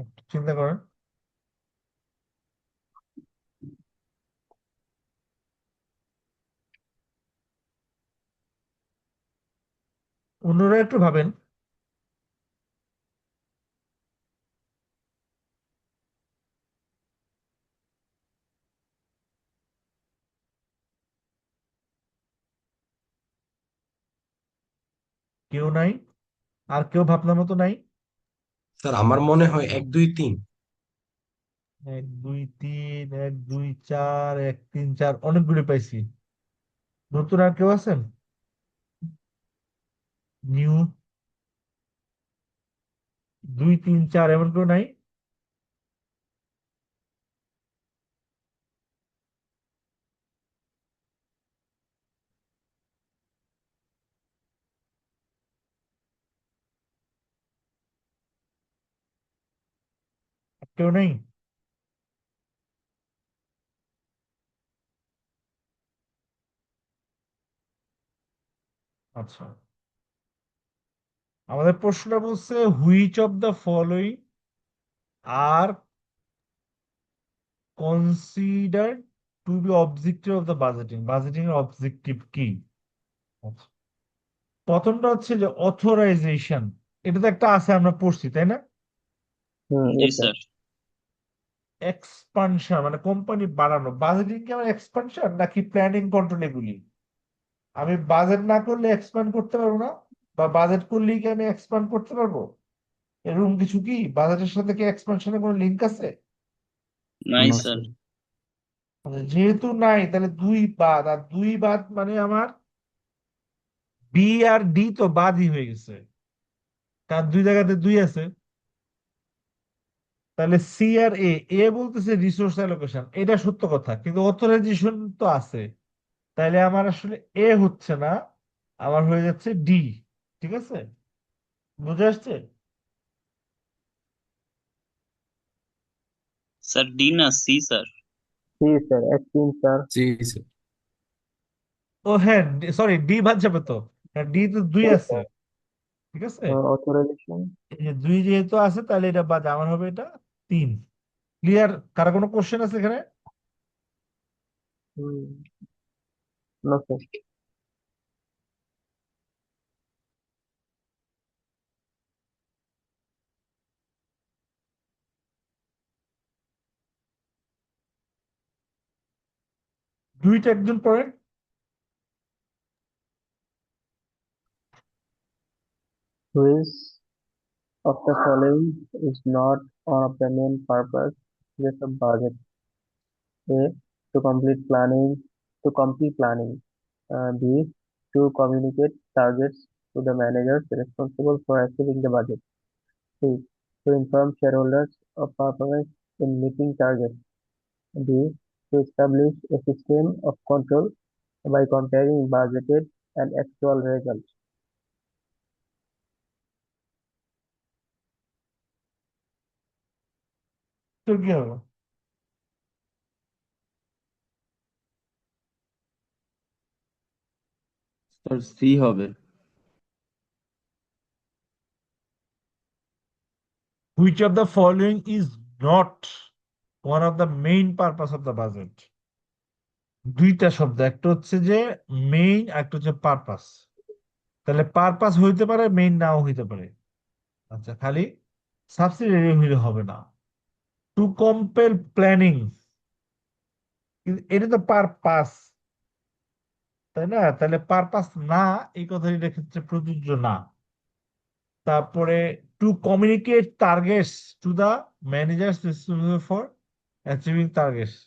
একটু চিন্তা করেন। অন্যরা একটু ভাবেন। কেউ নাই? আর কেউ ভাবনার মতো নাই? স্যার আমার মনে হয় 1 2 3। 1 2 3, 1 2 4, 1 3 4, অনেকগুলি পাইছি। নতুন আর কেউ আছেন? নিউ 2 3 4, এমন কেউ নাই? কেউ নেই? আচ্ছা, আমাদের প্রশ্নটা বলছে which of the following are considered to be objective of the budgeting, budgeting এর অবজেক্টিভ কি? আচ্ছা, প্রথমটা হচ্ছে যে অথরাইজেশন, এটা তো একটা আছে, আমরা পড়ছি তাই না? জি এটা স্যার। এক্সপানশন মানে কোম্পানি বাড়ানো, বাজেটিং কি আমার এক্সপানশন নাকি প্ল্যানিং কন্ট্রোল এগুলি? আমি বাজেট না করলে এক্সপ্যান্ড করতে পারবো না, বা বাজেট করলেই কি আমি এক্সপ্যান্ড করতে পারবো? এরকম কিছু কি বাজেটের সাথে কি এক্সপানশনের কোনো লিঙ্ক আছে? নাই না স্যার। স্যার। আচ্ছা, যেহেতু নাই তাহলে দুই বাদ, আর দুই বাদ মানে আমার বি আর ডি তো বাদই হয়ে গেছে, কারণ দুই জায়গাতে দুই আছে। তাহলে সি আর এ, এ বলতেছে রিসোর্স অ্যালোকেশন, এটা সত্য কথা, কিন্তু অথরাইজেশন তো আছে। তাহলে আমার আসলে এ হচ্ছে না, আমার হয়ে যাচ্ছে ডি। ঠিক আছে, বুঝে আসছে? স্যার ডি না সি স্যার। C sir 1 3 4। জি স্যার। ও হ্যাঁ, সরি, ডি বাদ যাবে তো, ডি তো দুই আছে। ঠিক আছে, অথরাইজেশন। এই যে দুই যেহেতু আছে তাহলে এটা বাদ, আমার হবে এটা 3। ক্লিয়ার? কারো কোনো কোশ্চেন আছে এখানে? No sir. দুইটা একজন পড়েন। Which of the following is not one of the main purposes of a budget? A. To complete planning. To complete planning. B. To communicate targets to the managers responsible for achieving the budget. C. To inform shareholders of performance in meeting targets. D. To establish a system of control by comparing budgeted and actual results. তো কি হবে? সি হবে। Which of the following is not one of the main purpose of the budget? দুইটা শব্দ, একটা হচ্ছে যে মেইন, একটা হচ্ছে পারপাস। তাহলে পারপাস হইতে পারে, মেইন নাও হইতে পারে। আচ্ছা, খালি সাবসিডিয়ারি হইলে হবে না। টু কম্পেল প্ল্যানিং, এটা তো পারপাস, তাই না? তাহলে পারপাস না, এই কথাটি ক্ষেত্রে প্রযোজ্য না। তারপরে to communicate targets to the managers responsible for achieving targets,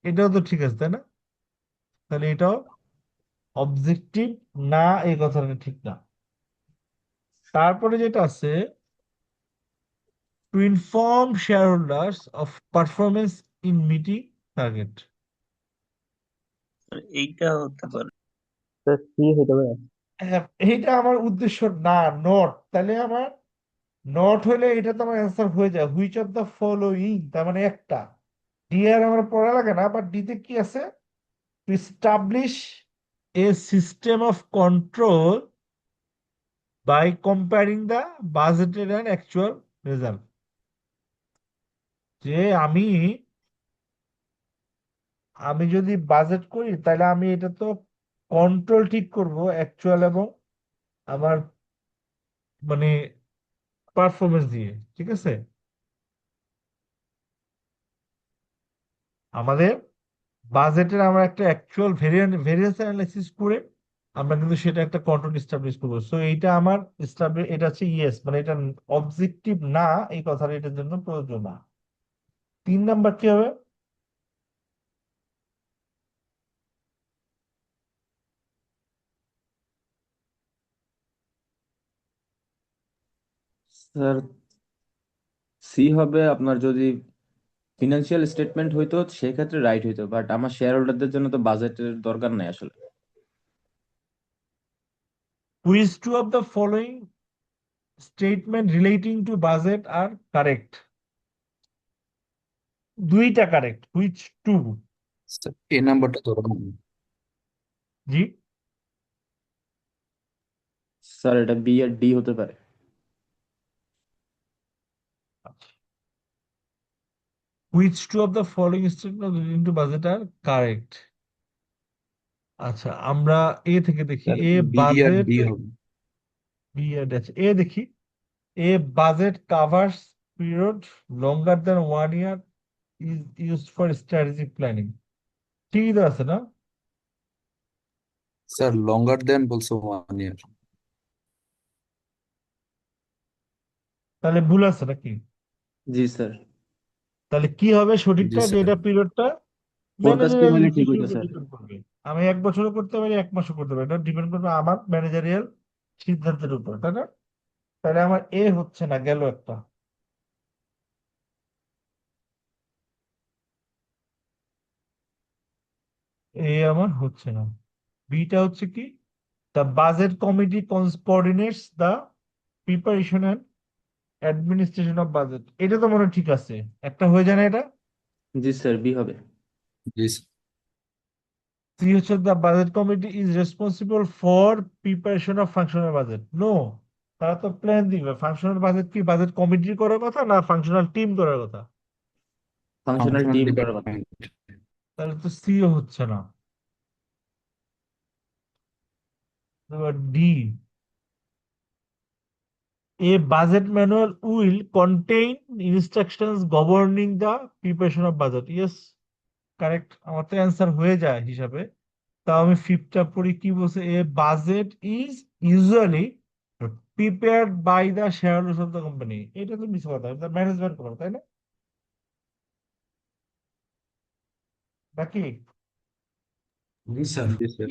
এটাও তো ঠিক আছে, তাই না? তাহলে এটাও অবজেক্টিভ না, এই কথাটা ঠিক না। তারপরে যেটা আছে, to inform share holders of performance in meeting target. এইটা হতে পারে। স্যার সি হইতে পারে। এইটা আমার উদ্দেশ্য না, নট। তাহলে আমার নট হলে এটা তো আমার অ্যান্সার হয়ে যায়, হুইচ অফ দ্য ফলোইং, তার মানে একটা। ডি আর আমার পড়া লাগে না, বাট ডিতে কি আছে? To establish a system of control by comparing the budgeted and actual result. যে আমি আমি যদি বাজেট করি, তাহলে আমি এটা তো কন্ট্রোল ঠিক করব অ্যাকচুয়াল এবং আমার মানে পারফরমেন্স দিয়ে, ঠিক আছে? আমাদের বাজেটের আমরা একটা অ্যাকচুয়াল ভেরিয়েন্স অ্যানালাইসিস করে আমরা কিন্তু সেটা একটা কন্ট্রোল এস্টাবলিশ করবো। সো এইটা আমার এটা হচ্ছে ইয়েস, মানে এটা অবজেক্টিভ না, এই কথাটা এটার জন্য প্রযোজ্য না। 3 নাম্বার কি হবে? স্যার সি হবে আপনার, যদি ফিনান্সিয়াল স্টেটমেন্ট হইতো সেক্ষেত্রে রাইট হইতো, বাট আমার শেয়ার হোল্ডারদের জন্য তো বাজেটের দরকার নাই আসলে। Which two of the following statement relating to budget are correct? দুইটা কারেক্ট, হুইচ টু? স্যার এই নাম্বারটা ধরুন। জি, স্যার এটা বি আর ডি হতে পারে। Which two of the following statement relating to budget are correct? আচ্ছা, আমরা এ থেকে দেখি। স্যার এ বি আর বাজেট, ডি হবে। বি এড আছে, এ দেখি। A budget covers period longer than 1 year is used for strategic planning, ঠিকই তো আছে না? স্যার লঙ্গার দেন বলছো 1 ইয়ার। তাহলে ভুল আছে নাকি? জি স্যার। তাহলে কি হবে জি সঠিকটা, যে স্যার। এটা পিরিয়ডটা ফোরকাস্টিং ম্যানেজারিয়াল হলে ঠিক ডিসিশনের হইতো উপর স্যার। ডিপেন্ড করবে। আমি 1 বছরও করতে পারি, 1 মাসও করতে পারি, এটা ডিপেন্ড করবে আমার ম্যানেজারিয়াল সিদ্ধান্তের উপর, তাই না? তাহলে আমার এ হচ্ছে না, গেল একটা। এ আমার হচ্ছে না। বিটা হচ্ছে কি? The budget committee coordinates the preparation and administration of budget, এটা তো মনে হয় ঠিক আছে। একটা হয়ে যায় না এটা? জি স্যার, বি হবে। জি স্যার। সি হচ্ছে the budget committee is responsible for preparation of functional budget. No, তারা তো প্ল্যান দিবে। ফাংশনাল বাজেট কি বাজেট কমিটি করার কথা না ফাংশনাল টিম করার কথা? ফাংশনাল ফাংশনাল টিম করার কথা। ডিপার্টমেন্ট। তাহলে তো সিও হচ্ছে না। এবার D, A budget manual will contain instructions governing the preparation of budget. Yes, correct. আমার তো অ্যান্সার হয়ে যায় হিসাবে। তাও আমি ফিফথটা পড়ি, কি বলছে? A budget is usually prepared by the shareholders of the company, এটা তো মিস কথা, ম্যানেজমেন্ট করে, তাই না? নাকি? জি স্যার। জি স্যার।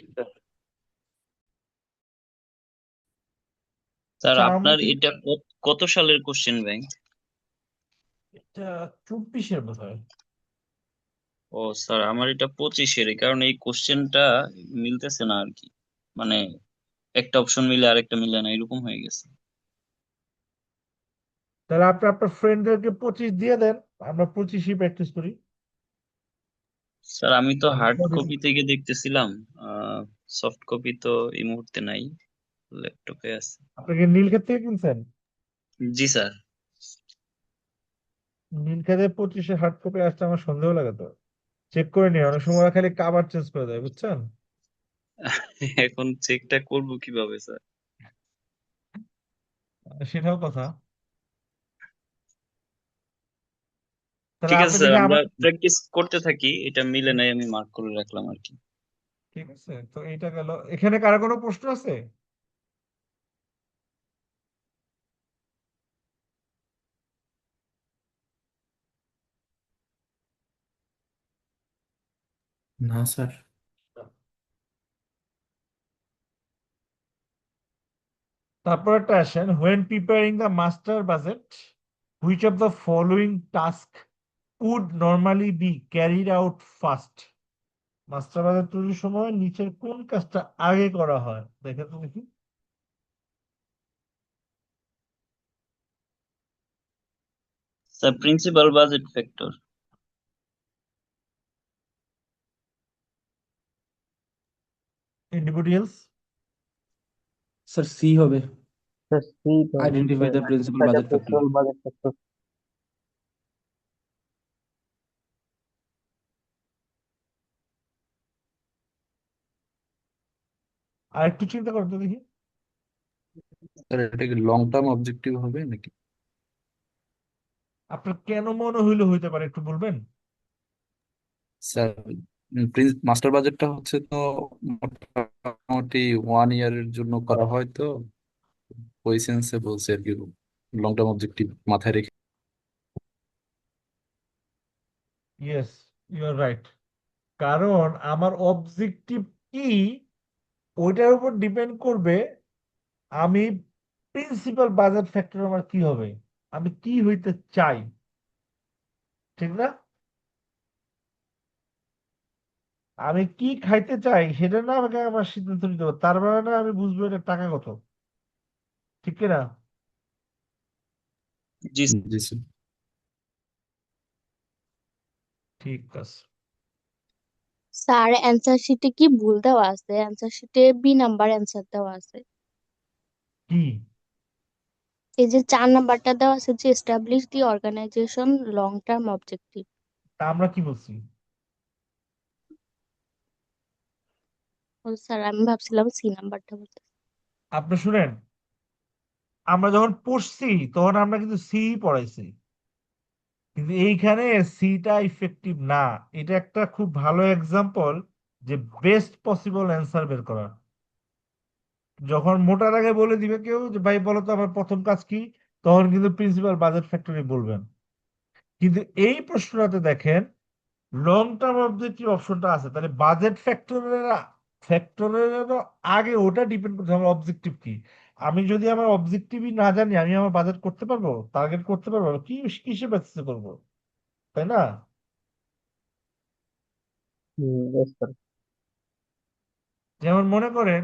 স্যার আচ্ছা, আমরা আপনার কি এটা কত সালের কোশ্চেন ব্যাংক? এটা 24-এর বোধ হয়। ও স্যার, আমার এটা 25-এর, এই কারণে এই কোশ্চেনটা মিলতেছে না আর কি। মানে একটা অপশন মিলে আরেকটা মিলে না, এরকম হয়ে গেছে। তাহলে আপনি আপনার ফ্রেন্ডদেরকে 25 দিয়ে দেন, আমরা 25ই প্র্যাকটিস করি। স্যার আমি তো হার্ড তারপর কপি থেকে দেখতেছিলাম, সফট কপি তো এই মুহূর্তে নাই, ল্যাপটপে আছে। আপনাকে নীলক্ষেত থেকে কিনছেন? জি স্যার। নীলক্ষেতে 25-এ হার্ড কপি আসতে আমার সন্দেহ লাগে তো। চেক করে নিন, অনেক সময় ওরা খালি কাভার চেঞ্জ করে দেয়, বুঝছেন? এখন চেকটা করব কিভাবে স্যার? সেটাও কথা। তাহলে ঠিক আছে আপনি স্যার, দেখি আমরা আমার, প্র্যাকটিস করতে থাকি, এটা মিলে নাই আমি মার্ক করে রাখলাম আর কি। ঠিক আছে, তো এইটা গেল। এখানে কারো কোনো প্রশ্ন আছে? না স্যার। তারপর একটা আসেন, when preparing the master budget, which of the following task would normally be carried out first? Master budget তৈরির সময় নিচের কোন কাজটা আগে করা হয় দেখেন তো দেখি। Sir principal budget factor. Anybody else? Sir C হবে, sir C to identify the principal identify the budget factor. Principal budget factor. আর একটু চিন্তা করতে দেখি। স্যার এটা কি লং টার্ম অবজেক্টিভ হবে নাকি? আপনার কেন মনে হইলে হইতে পারে একটু বলবেন? স্যার মাস্টার বাজেটটা হচ্ছে তো মোটামুটি 1 ইয়ারের জন্য করা হয়, তো ওই সেন্সে বলছে আর কি, লং টার্ম অবজেক্টিভ মাথায় রেখে। Yes, you are right. কারণ আমার অবজেক্টিভ কি ওইটার উপর ডিপেন্ড করবে আমি প্রিন্সিপাল বাজেট ফ্যাক্টর আমার কি হবে, আমি কি হইতে চাই, ঠিক না? আমি কি খাইতে চাই সেটা না আমাকে আমার সিদ্ধান্ত নিতে হবে, তার মানে না আমি বুঝবো এটা টাকা কত, ঠিক কিনা? জি জি স্যার। ঠিক আছে। স্যার অ্যান্সার শিটে কি ভুল দেওয়া আছে? অ্যান্সার শিটে বি নাম্বার অ্যান্সার দেওয়া আছে। কি? এই যে 4 নাম্বারটা দেওয়া আছে যে এস্টাবলিশ দি অর্গানাইজেশন লং টার্ম অবজেক্টিভ। তা আমরা কি বলছি? ও স্যার আমি ভাবছিলাম সি নাম্বারটা বলতে। আপনি শুনেন, আমরা যখন পড়ছি তখন আমরা কিন্তু সি পড়াইছি, কিন্তু এইখানে সিটা ইফেক্টিভ না। এটা একটা খুব ভালো এক্সাম্পল যে বেস্ট পসিবল অ্যান্সার বের করার। যখন মোটার আগে বলে দিবে কেউ যে ভাই বলো তো আমার প্রথম কাজ কি, তখন কিন্তু প্রিন্সিপাল বাজেট ফ্যাক্টরি বলবেন। কিন্তু এই প্রশ্নটাতে দেখেন লং টার্ম অবজেক্টিভ অপশনটা আছে, তাহলে বাজেট ফ্যাক্টরের আগে ওটা ডিপেন্ড করছে আমার অবজেক্টিভ কি। আমি যদি আমার অবজেক্টিভই না জানি আমি আমার বাজেট করতে পারবো, টার্গেট করতে পারবো, কি কিসে ব্যস্ত করবো, তাই না? Yes sir. যেমন মনে করেন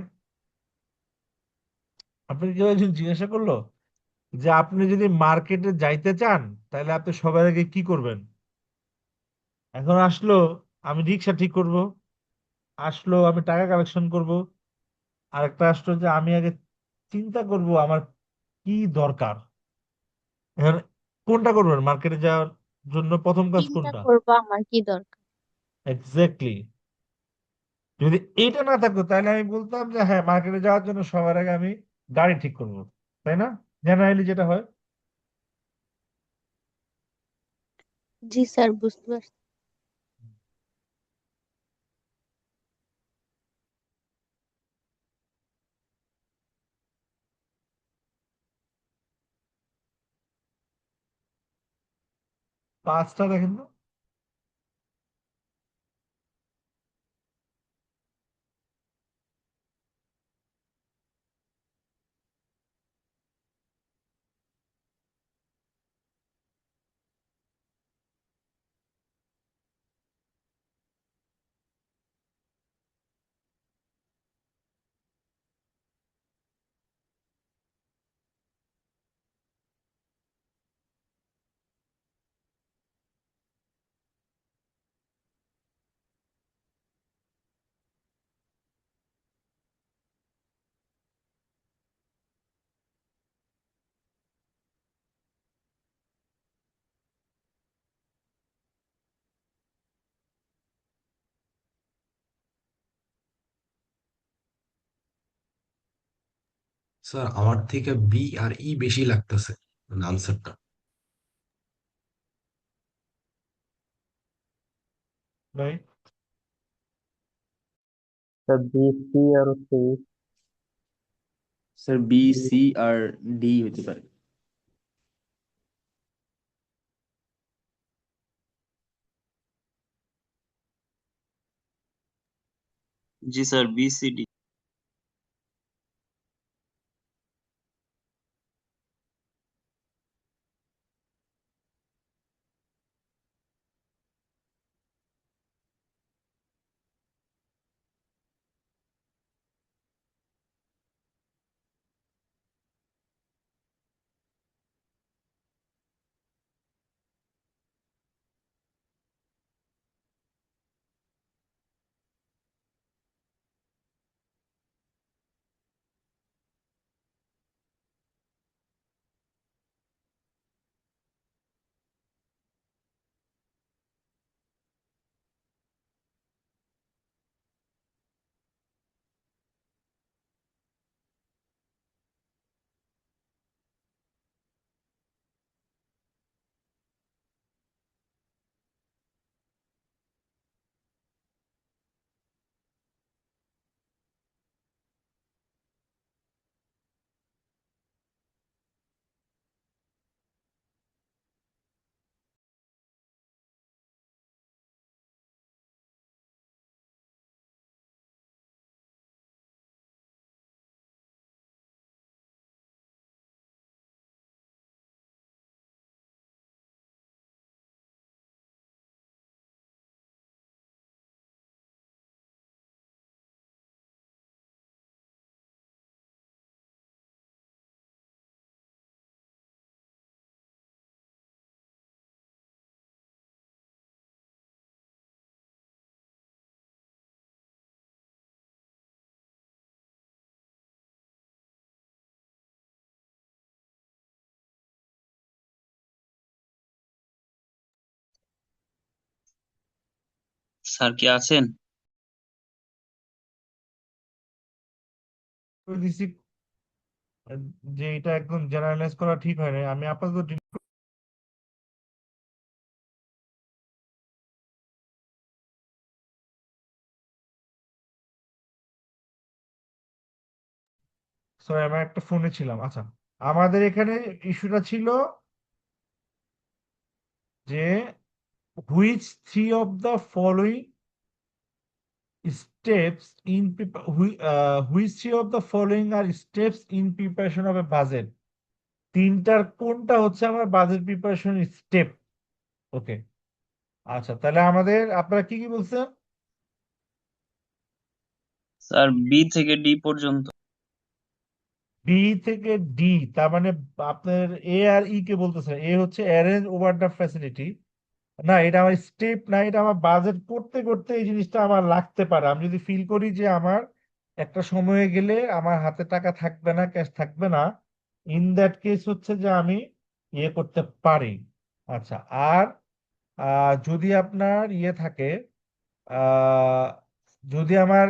আপনি কেউ একজন জিজ্ঞাসা করলো যে আপনি যদি মার্কেটে যাইতে চান তাহলে আপনি সবার আগে কি করবেন। এখন আসলো আমি রিক্সা ঠিক করব, আসলো আমি টাকা কালেকশন করব, আরেকটা আসলো যে আমি আগে চিন্তা করব আমার কি দরকার। এখন কোনটা করবেন মার্কেটে যাওয়ার জন্য প্রথম কাজ চিন্তা কোনটা? করবো আমার কি দরকার। এক্স্যাক্টলি। যদি এটা না থাকতো তাহলে আমি বলতাম যে হ্যাঁ মার্কেটে যাওয়ার জন্য সবার আগে আমি গাড়ি ঠিক করব, তাই না? জেনারেলি যেটা হয়। জি স্যার বুঝতে পারছি। 5টা দেখেন তো। স্যার আমার থেকে বি আর ই বেশি লাগতেছে মানে আনসারটা। রাইট। স্যার বি, সি আর হচ্ছে E। স্যার বি, সি আর ডি হতে পারে। জি স্যার, BCD। স্যার কি আছেন? দিছি যে এটা একদম জেনারেলাইজ করা ঠিক হয় না, আমি আপাতত সরি আমি একটা ফোনে ছিলাম। আচ্ছা, আমাদের এখানে ইস্যুটা ছিল যে which three of the following steps in which three of the following R steps in preparation of A budget. তিনটার কোনটা হচ্ছে আমার বাজেট প্রিপারেশন স্টেপ? ওকে, আচ্ছা তাহলে আমাদের আপনারা কি কি বলছেন? স্যার বি থেকে ডি পর্যন্ত। বি থেকে ডি, তার মানে আপনার এ আর ই কে বলতেছেন। এ হচ্ছে অ্যারেঞ্জ ওভারড্রাফট ফ্যাসিলিটি। না, এটা আমার স্টেপ না, এটা আমার বাজেট করতে করতে এই জিনিসটা আমার লাগতে পারে। আমি যদি ফিল করি যে আমার একটা সময়ে গেলে আমার হাতে টাকা থাকবে না, ক্যাশ থাকবে না, ইন দ্যাট কেস হচ্ছে যে আমি ইয়ে করতে পারি। আচ্ছা, আর যদি আপনার ইয়ে থাকে, আহ যদি আমার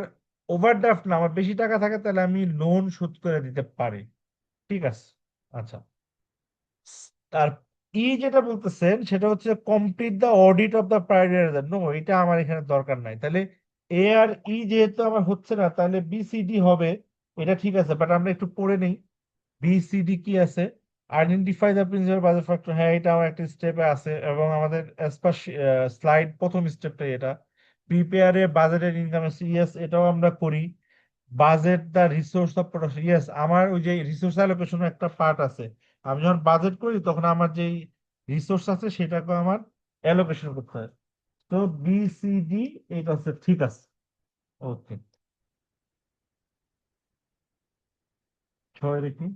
ওভারড্রাফট না, আমার বেশি টাকা থাকে, তাহলে আমি লোন শোধ করে দিতে পারি। ঠিক আছে। আচ্ছা, আর ই যেটা বলতেছেন সেটা হচ্ছে complete the audit of the prioritizer. No, এটা আমার এখানে দরকার নাই। তাহলে এ আর ই যেহেতু আমার হচ্ছে না, তাহলে বিসিডি হবে। এটা ঠিক আছে, বাট আমরা একটু পড়ে নেই বিসিডি কি আছে। Identify the principal budget factor, হ্যাঁ এটা আমার একটা স্টেপে আছে, এবং আমাদের অ্যাজ পার স্লাইড প্রথম স্টেপটা এটা। প্রিপেয়ারে বাজেটের ইনকাম, ইয়েস এটাও আমরা করি। Budget the resource of production, yes আমার ওই যে রিসোর্স অ্যালোকেশনের একটা পার্ট আছে। আমি যখন বাজেট করি তখন আমার যে রিসোর্স আছে সেটাকে আমার অ্যালোকেশন করতে হয়। তো বিসিডি এটা হচ্ছে ঠিক আছে। ওকে, ছয় দেখি।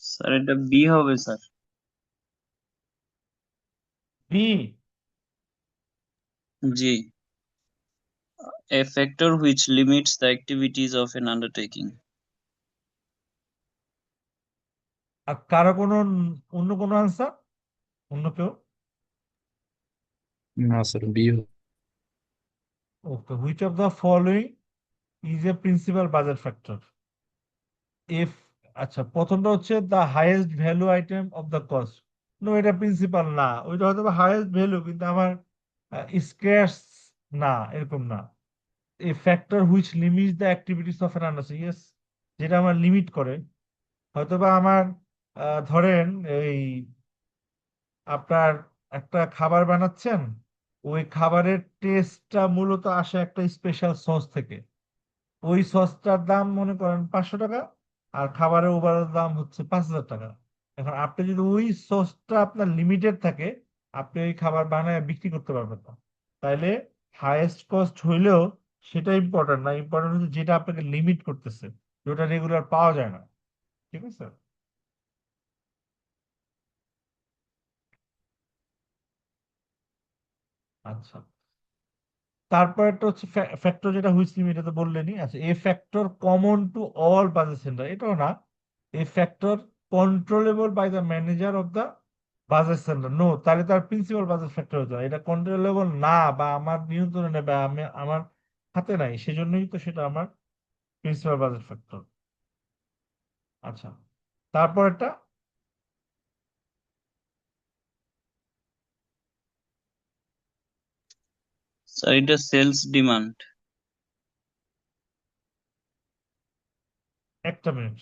স্যার এটা বি হবে স্যার। বি, জি। A factor which limits the activities of an undertaking. আর কারো কোনো অন্য কোনো আনসার? অন্য কেউ? না sir, B. Okay, which of the following is a principal budget factor? F, আচ্ছা প্রথমটা হচ্ছে the highest value item of the cost. No, এটা প্রিন্সিপাল না, ওইটা হয়তো হাইয়েস্ট ভ্যালু কিন্তু আমার স্ক্র্যাচ না, এরকম না। A factor which limit the activities of an understanding, yes, যেটা আমার লিমিট করে। হয়তোবা আমার ধরেন এই আপনার একটা খাবার বানাচ্ছেন, ওই খাবারের টেস্টটা মূলত আসে একটা স্পেশাল সস থেকে। ওই সসটার দাম মনে করেন 500 টাকা, আর খাবারের ওভারঅল দাম হচ্ছে 5,000 টাকা। এখন আপনি যদি ওই সসটা আপনার লিমিটেড থাকে, আপনি ওই খাবার বানায় বিক্রি করতে পারবেন না। তাইলে হাইয়েস্ট কস্ট হইলেও সেটা ইম্পর্টেন্ট না, ইম্পর্টেন্ট হচ্ছে যেটা আপনাকে লিমিট করতেছে, যেটা রেগুলার পাওয়া যায় না। ঠিক আছে? আচ্ছা, তারপর একটা হচ্ছে ফ্যাক্টর, যেটা হুইচ লিমিট, এটা তো বললেনই। আচ্ছা, A factor common to all budget centre, এটাও না। A factor controllable by the manager of the budget centre, no, তাহলে তার প্রিন্সিপাল বাজেট ফ্যাক্টর হতে হয়। এটা কন্ট্রোলেবল না, বা আমার নিয়ন্ত্রণে নেই, বা আমি আমার হাতে নাই, সেজন্যই তো সেটা আমার প্রিন্সিপাল বাজেট ফ্যাক্টর। আচ্ছা, তারপর একটা স্যার এটা সেলস ডিমান্ড। একটা মিনিট।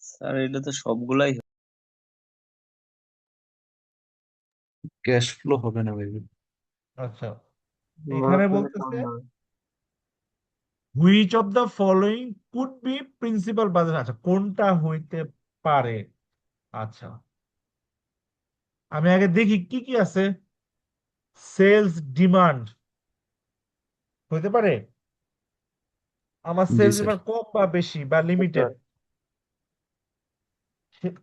স্যার এটা তো সবগুলাই ক্যাশ ফ্লো হবে না মেবি। আচ্ছা, মনে এখানে হচ্ছে যে বলতেছে শূন্য। Which of the following could be principal budget, আচ্ছা কোনটা হইতে পারে। আচ্ছা, আমি আগে দেখি কি কি আছে। সেলস ডিমান্ড হইতে পারে, আমার জি সেলস স্যার। ডিমান্ড কম বা বেশি বা লিমিটেড। স্যার,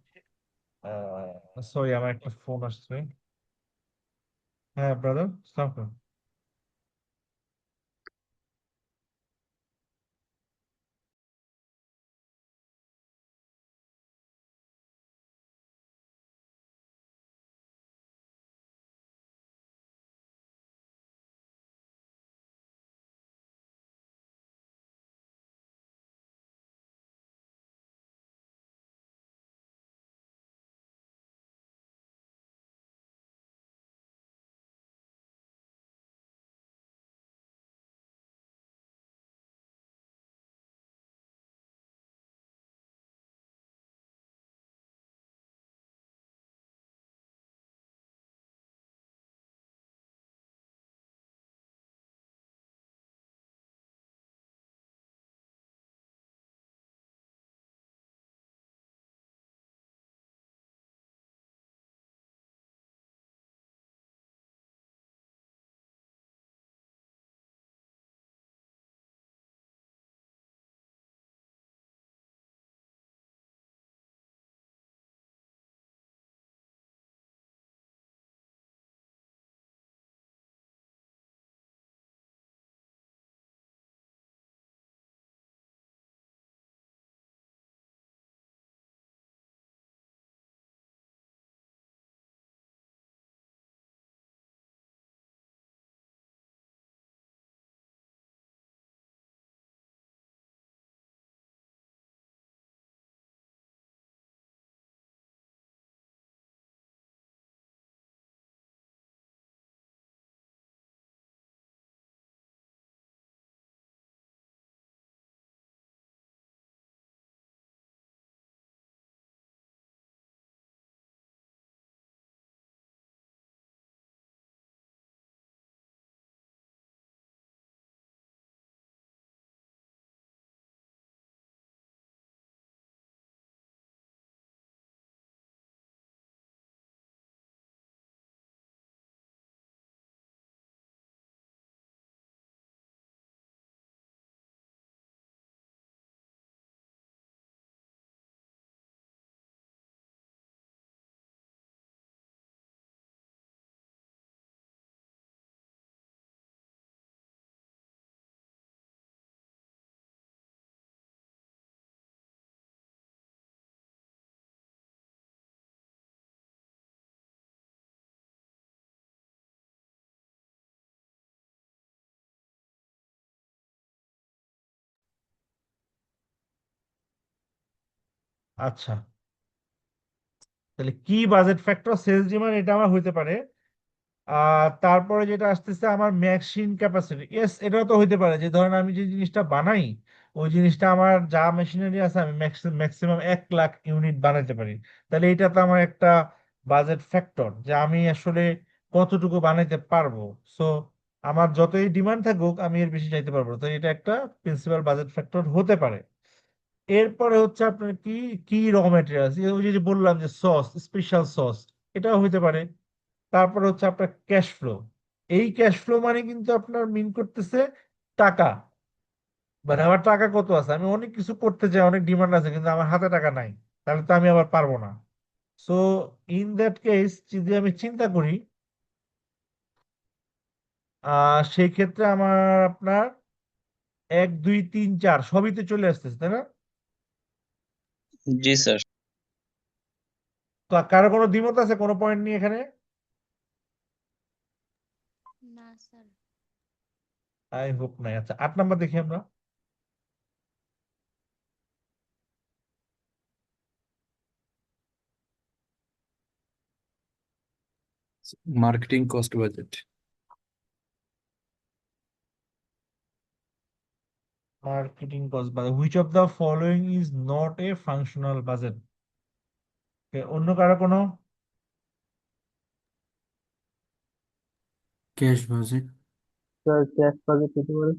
সরি, আমার একটা ফোন আসছে। হ্যাঁ ব্রাদার। আচ্ছা, তাহলে কি বাজেট ফ্যাক্টর, সেলস ডিমান্ড, এটা আমার হইতে পারে। তারপরে যেটা আসতেছে আমার মেশিন ক্যাপাসিটি, ইয়েস এটাও তো হইতে পারে, যে ধরেন আমি যে জিনিসটা বানাই ওই জিনিসটা আমার যা মেশিনারি আছে আমি ম্যাক্সিমাম 1 লাখ ইউনিট বানাইতে পারি। তাহলে এটা তো আমার একটা বাজেট ফ্যাক্টর, যে আমি আসলে কতটুকু বানাইতে পারবো। সো আমার যতই ডিমান্ড থাকুক আমি এর বেশি চাইতে পারবো না। তো এটা একটা প্রিন্সিপাল বাজেট ফ্যাক্টর হতে পারে। এরপরে হচ্ছে আপনার কি কি র ম্যাটেরিয়ালস, ওই যে যে বললাম যে সস, স্পেশাল সস, এটাও হইতে পারে। তারপর হচ্ছে আপনার ক্যাশ ফ্লো। এই ক্যাশ ফ্লো মানে কিন্তু আপনার মিন করতেছে টাকা, মানে আমার টাকা কত আছে, আমি অনেক কিছু করতে চাই, অনেক ডিমান্ড আছে, কিন্তু আমার হাতে টাকা নাই, তাহলে তো আমি আবার পারবো না। সো ইন দ্যাট কেস যদি আমি চিন্তা করি, সেই ক্ষেত্রে আমার আপনার 1 2 3 4 সবই তো চলে আসতেছে, তাই না? জি স্যার। তো কারো কোনো দ্বিমত আছে কোনো পয়েন্ট নিয়ে এখানে? না স্যার। আই হোপ নাই। আচ্ছা, 8 নাম্বার দেখি আমরা। Marketing cost budget. Marketing cost budget, which of the following is not a functional budget? অন্য কারো কোনো? Cash budget. Sir cash budget হতে পারে।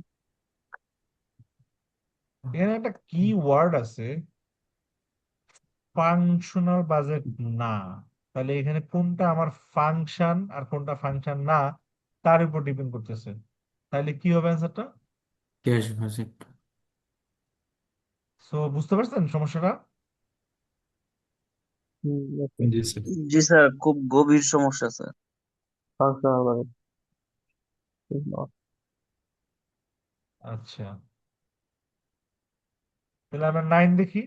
এখানে একটা কি ওয়ার্ড আছে, ফাংশনাল বাজেট না। তাহলে এখানে কোনটা আমার ফাংশন আর কোনটা ফাংশন না তার উপর ডিপেন্ড করতেছে। তাহলে কি হবে অ্যান্সারটা? Cash budget. সো বুঝতে পারছেন সমস্যাটা? ওকে। জি স্যার। জি স্যার, খুব গভীর সমস্যা স্যার। Functional budget. আচ্ছা, তাহলে আমরা 9 দেখি।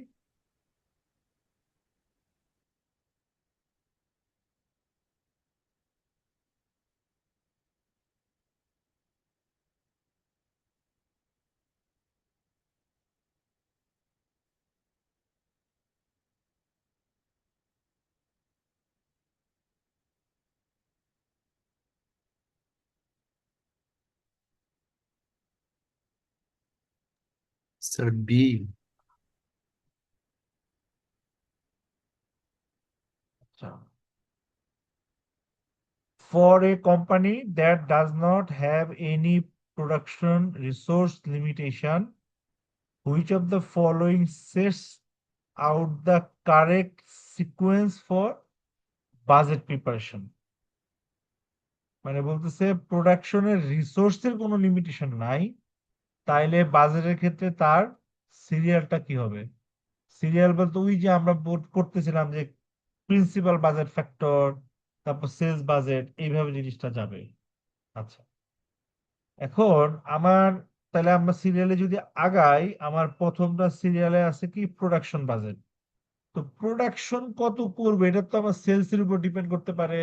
Sir B. আচ্ছা, for a company that does not have any production resource limitation, which of the following sets out the correct sequence for budget preparation? মানে বলতেছে প্রোডাকশনের রিসোর্সের কোনো লিমিটেশন নাই, তাইলে বাজেটের ক্ষেত্রে তার সিরিয়ালটা কি হবে? সিরিয়াল বলতে ওই যে আমরা করতেছিলাম যে প্রিন্সিপাল বাজেট ফ্যাক্টর, তারপর সেলস বাজেট, এইভাবে জিনিসটা যাবে। আচ্ছা, এখন আমার, তাহলে আমরা সিরিয়ালে যদি আগাই, আমার প্রথমটা সিরিয়ালে আছে কি প্রোডাকশন বাজেট। তো প্রোডাকশন কত করবে এটা তো আমার সেলস এর উপর ডিপেন্ড করতে পারে,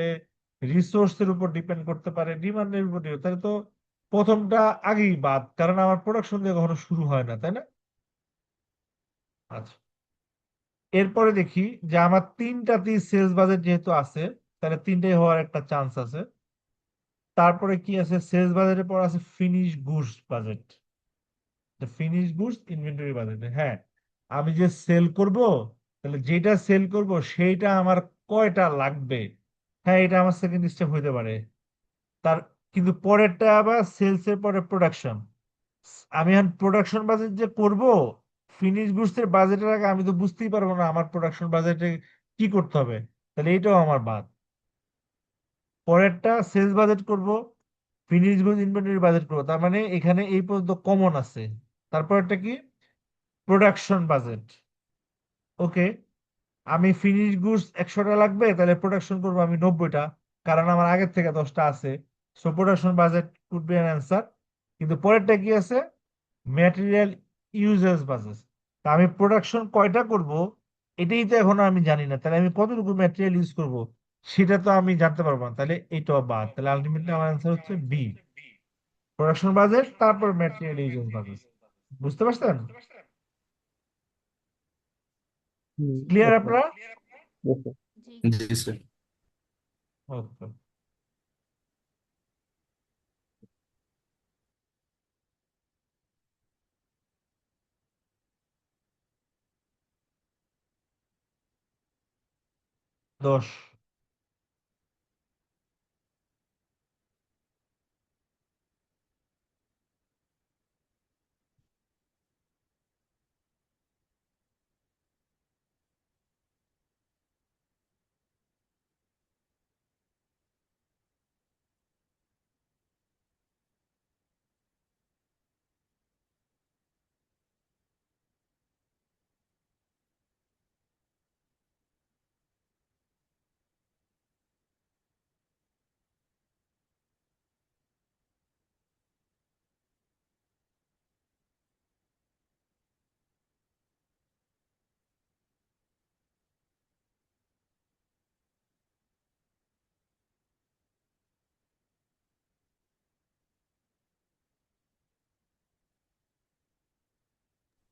রিসোর্সের উপর ডিপেন্ড করতে পারে, ডিমান্ডের উপর তাহলে তো প্রথমটা আগেই বাদ, কারণ আমার প্রোডাকশন দিয়ে কখনো শুরু হয় না, তাই না? আচ্ছা, এরপরে দেখি যে আমার তিনটাতেই সেলস বাজেট যেহেতু আছে, তাহলে তিনটাই হওয়ার একটা চান্স আছে। তারপরে কি আছে, সেলস বাজেটের পর আছে finish goods budget, finish goods inventory budget. হ্যাঁ, আমি যে সেল করব, তাহলে যেটা সেল করব সেইটা আমার কয়টা লাগবে। হ্যাঁ, এটা আমার সেকেন্ড স্টেপ হইতে পারে। তার কিন্তু পরেরটা আবার সেলস এর পরে প্রোডাকশন। আমি এখন প্রোডাকশন বাজেট যে করব, ফিনিশ গুডস এর বাজেটের আগে আমি তো বুঝতেই পারবো না আমার প্রোডাকশন বাজেটে কি করতে হবে, তাহলে এইটাও আমার বাদ। পরেরটা সেলস বাজেট করব, ফিনিশ গুডস ইনভেন্টরি বাজেট করবো, তার মানে এখানে এই পর্যন্ত কমন আছে। তারপরটা কি প্রোডাকশন বাজেট। ওকে, আমি ফিনিশ গুডস 100টা লাগবে, তাহলে প্রোডাকশন করবো আমি 90টা, কারণ আমার আগের থেকে 10টা আছে। So production budget could be an answer. কিন্তু পরেরটা কি আছে, ম্যাটেরিয়াল ইউজেস বাজেট। তা আমি প্রোডাকশন কয়টা করব এটাই তো এখন আমি জানি না, তাহলে আমি কতটুকু ম্যাটেরিয়াল ইউজ করব সেটা তো আমি জানতে পারবো না, তাহলে এইটাও বাদ। তাহলে আলটিমেটলি আমার অ্যান্সার হচ্ছে বি, প্রোডাকশন বাজেট তারপর ম্যাটেরিয়াল ইউজেস বাজেট। বুঝতে পারছেন? Clear yes, sir. আপনারা? Yes, sir. জি জি স্যার। ওকে। দশ।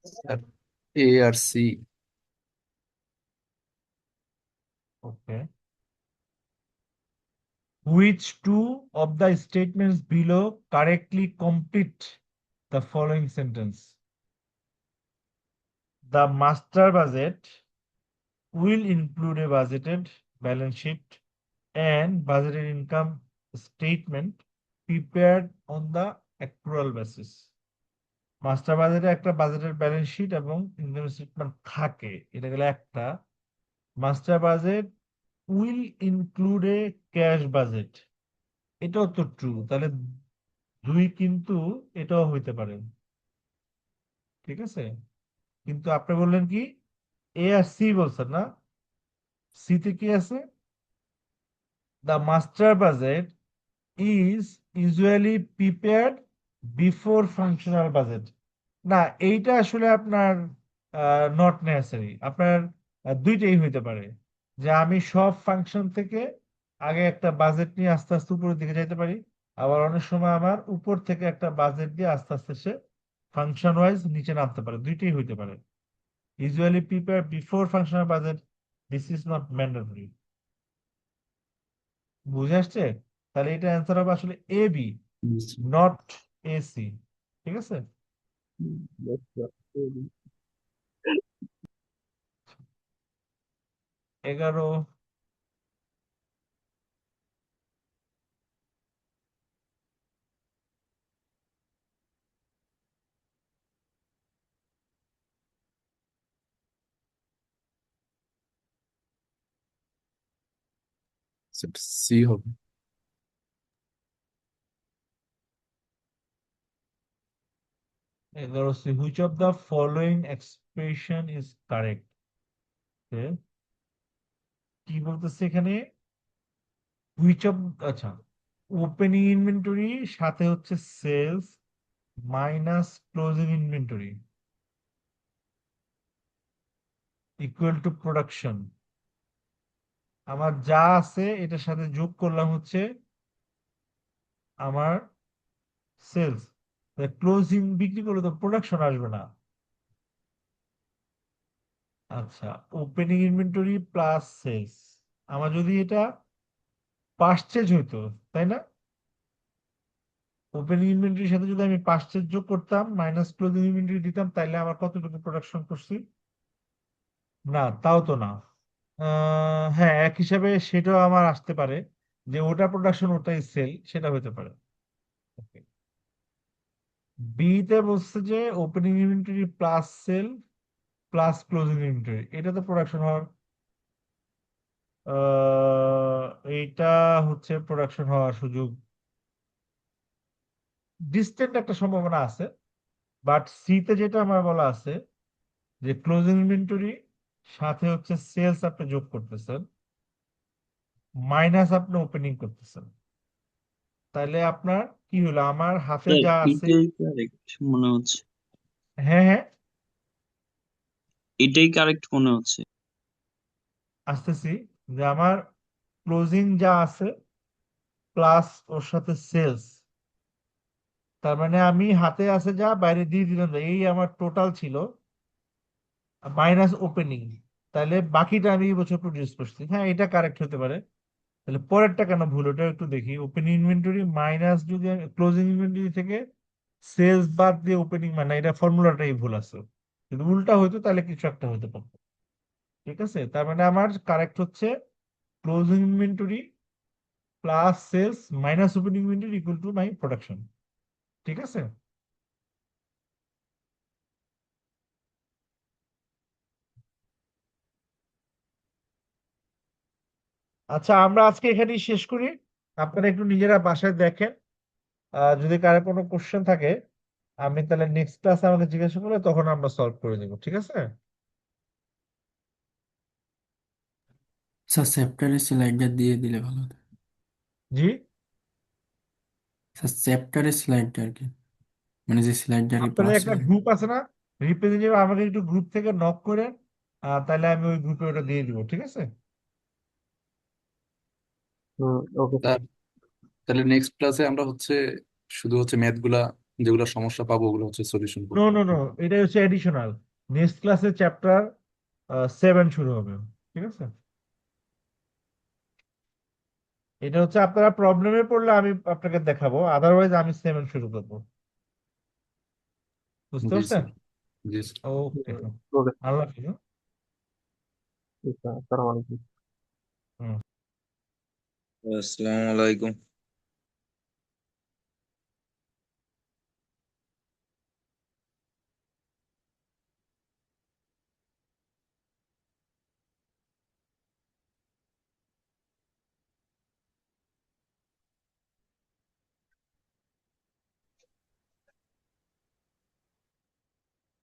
স্যার এ আর C. Okay. Which two of the statements below correctly complete the following sentence? The master budget will include a budgeted balance sheet and budgeted income statement prepared on the accrual basis. Master বাজেটে একটা বাজেটের ব্যালেন্স শিট এবং ইনকাম স্টেটমেন্ট থাকে, এটা গেলে একটা। Master budget will include A cash budget, এটাও তো ট্রু, তাহলে দুই কিন্তু এটাও হইতে পারে, ঠিক আছে। কিন্তু আপনি বললেন কি এ আর সি বলছেন না, সি তে কি আছে? The master budget is usually prepared before functional budget. না, এইটা আসলে আপনার নট নেসেসারি। আপনার দুইটাই হইতে পারে, যে আমি সব ফাংশন থেকে আগে একটা বাজেট নিয়ে আস্তে আস্তে উপরের দিকে যাইতে পারি, আবার অনেক সময় আমার উপর থেকে একটা বাজেট দিয়ে আস্তে আস্তে সে ফাংশন ওয়াইজ নিচে নামতে পারে, দুইটাই হইতে পারে। Usually prepare before functional budget, this is not mandatory. বুঝে আসছে? তাহলে এটা অ্যান্সার হবে আসলে A B, not A C. ঠিক আছে। Yes, sir. 11। সি হবে। 11C, which of the following expression is correct? কি বলতেছে এখানে? which of, আচ্ছা, ওপেনিং ইনভেন্টরি সাথে হচ্ছে sales minus closing inventory equal to production. আমার যা আছে এটার সাথে যোগ করলাম হচ্ছে আমার সেলস। ক্লোজিং বিক্রি করলে তো প্রোডাকশন আসবে না। আচ্ছা, ওপেনিং ইনভেন্টরি প্লাস সেলস, আমার যদি এটা পার্চেজ হইতো, তাই না? ওপেনিং ইনভেন্টরির সাথে যদি আমি পার্চেজ যোগ করতাম মাইনাস ক্লোজিং ইনভেন্টরি দিতাম, তাইলে আমার কতটুকু প্রোডাকশন করছি? না, তাও তো না। হ্যাঁ, এক হিসাবে সেটাও আমার আসতে পারে, যে ওটা প্রোডাকশন ওটাই সেল, সেটা হতে পারে। বি তে বলছে যে opening inventory plus sale plus closing inventory, এটা তো প্রোডাকশন হওয়ার আহ, এইটা হচ্ছে প্রোডাকশন হওয়ার সুযোগ ডিস্টেন্ট একটা সম্ভাবনা আছে। বাট সি তে যেটা আমার বলা আছে যে ক্লোজিং ইনভেন্টরি সাথে হচ্ছে সেলস আপনি যোগ করতেছেন মাইনাস আপনি ওপেনিং করতেছেন, তাহলে আপনার কি হলো? আমার হাতে স্যার যা আছে, এটাই কারেক্ট মনে হচ্ছে, হ্যাঁ হ্যাঁ এটাই কারেক্ট মনে হচ্ছে। আসতেছি, যে আমার ক্লোজিং যা আছে প্লাস ওর সাথে সেলস, তার মানে আমি হাতে আছে যা বাইরে দিয়ে দিলাম যা, এই আমার টোটাল ছিল মাইনাস ওপেনিং। তাহলে বাকিটা আমি এই বছর প্রডিউস করছি, হ্যাঁ এটা কারেক্ট হতে পারে। তাহলে পরেরটা কেন ভুল, ওটা একটু দেখি। ওপেনিং ইনভেন্টরি মাইনাস যদি ক্লোজিং ইনভেন্টরি থেকে সেলস বাদ দিয়ে ওপেনিং, মানে এটা ফর্মুলাটাই ভুল আছে। যদি উল্টা হইতো তাহলে কিছু একটা হতে পারতো। ঠিক আছে, তার মানে আমার কারেক্ট হচ্ছে closing inventory plus sales minus opening inventory equal to my production. ঠিক আছে। আচ্ছা, আমরা আজকে এখানেই শেষ করি। আপনারা একটু নিজেরা বাসায় দেখেন, যদি কারো কোনো কোশ্চেন থাকে আমি তাহলে নেক্সট ক্লাসে আমাকে জিজ্ঞাসা করলে তখন আমরা সলভ করে দেবো। ঠিক আছে। স্যার চ্যাপ্টারের স্লাইডটা দিয়ে দিলে ভালো হতো। জি, স্যার চ্যাপ্টারের স্লাইডটা আর কি, মানে যে স্লাইডটা আর কি আপনাদের পাস একটা গ্রুপ আছে না, রিপ্রেজেন্টেটিভ আমাকে একটু গ্রুপ থেকে নক করে, তাহলে আমি ওই গ্রুপে ওটা দিয়ে দিব। ঠিক আছে। Okay sir. তাহলে নেক্সট ক্লাসে আমরা হচ্ছে শুধু হচ্ছে ম্যাথ গুলা যেগুলো সমস্যা পাবো ওগুলো হচ্ছে সলিউশন নো করবো। নো নো, এটা হচ্ছে এডিশনাল। নেক্সট ক্লাসে চ্যাপ্টার 7 শুরু হবে। ঠিক আছে। এটা হচ্ছে আপনারা প্রবলেমে পড়লে আমি আপনাকে দেখাবো, আদারওয়াইজ আমি 7 শুরু করবো। বুঝতে জি পারছেন? স্যার। জি স্যার। ওকে। ওকে আল্লাহ হাফিজ। স্যার, আসসালামু আলাইকুম। হুম। আসসালামু আলাইকুম।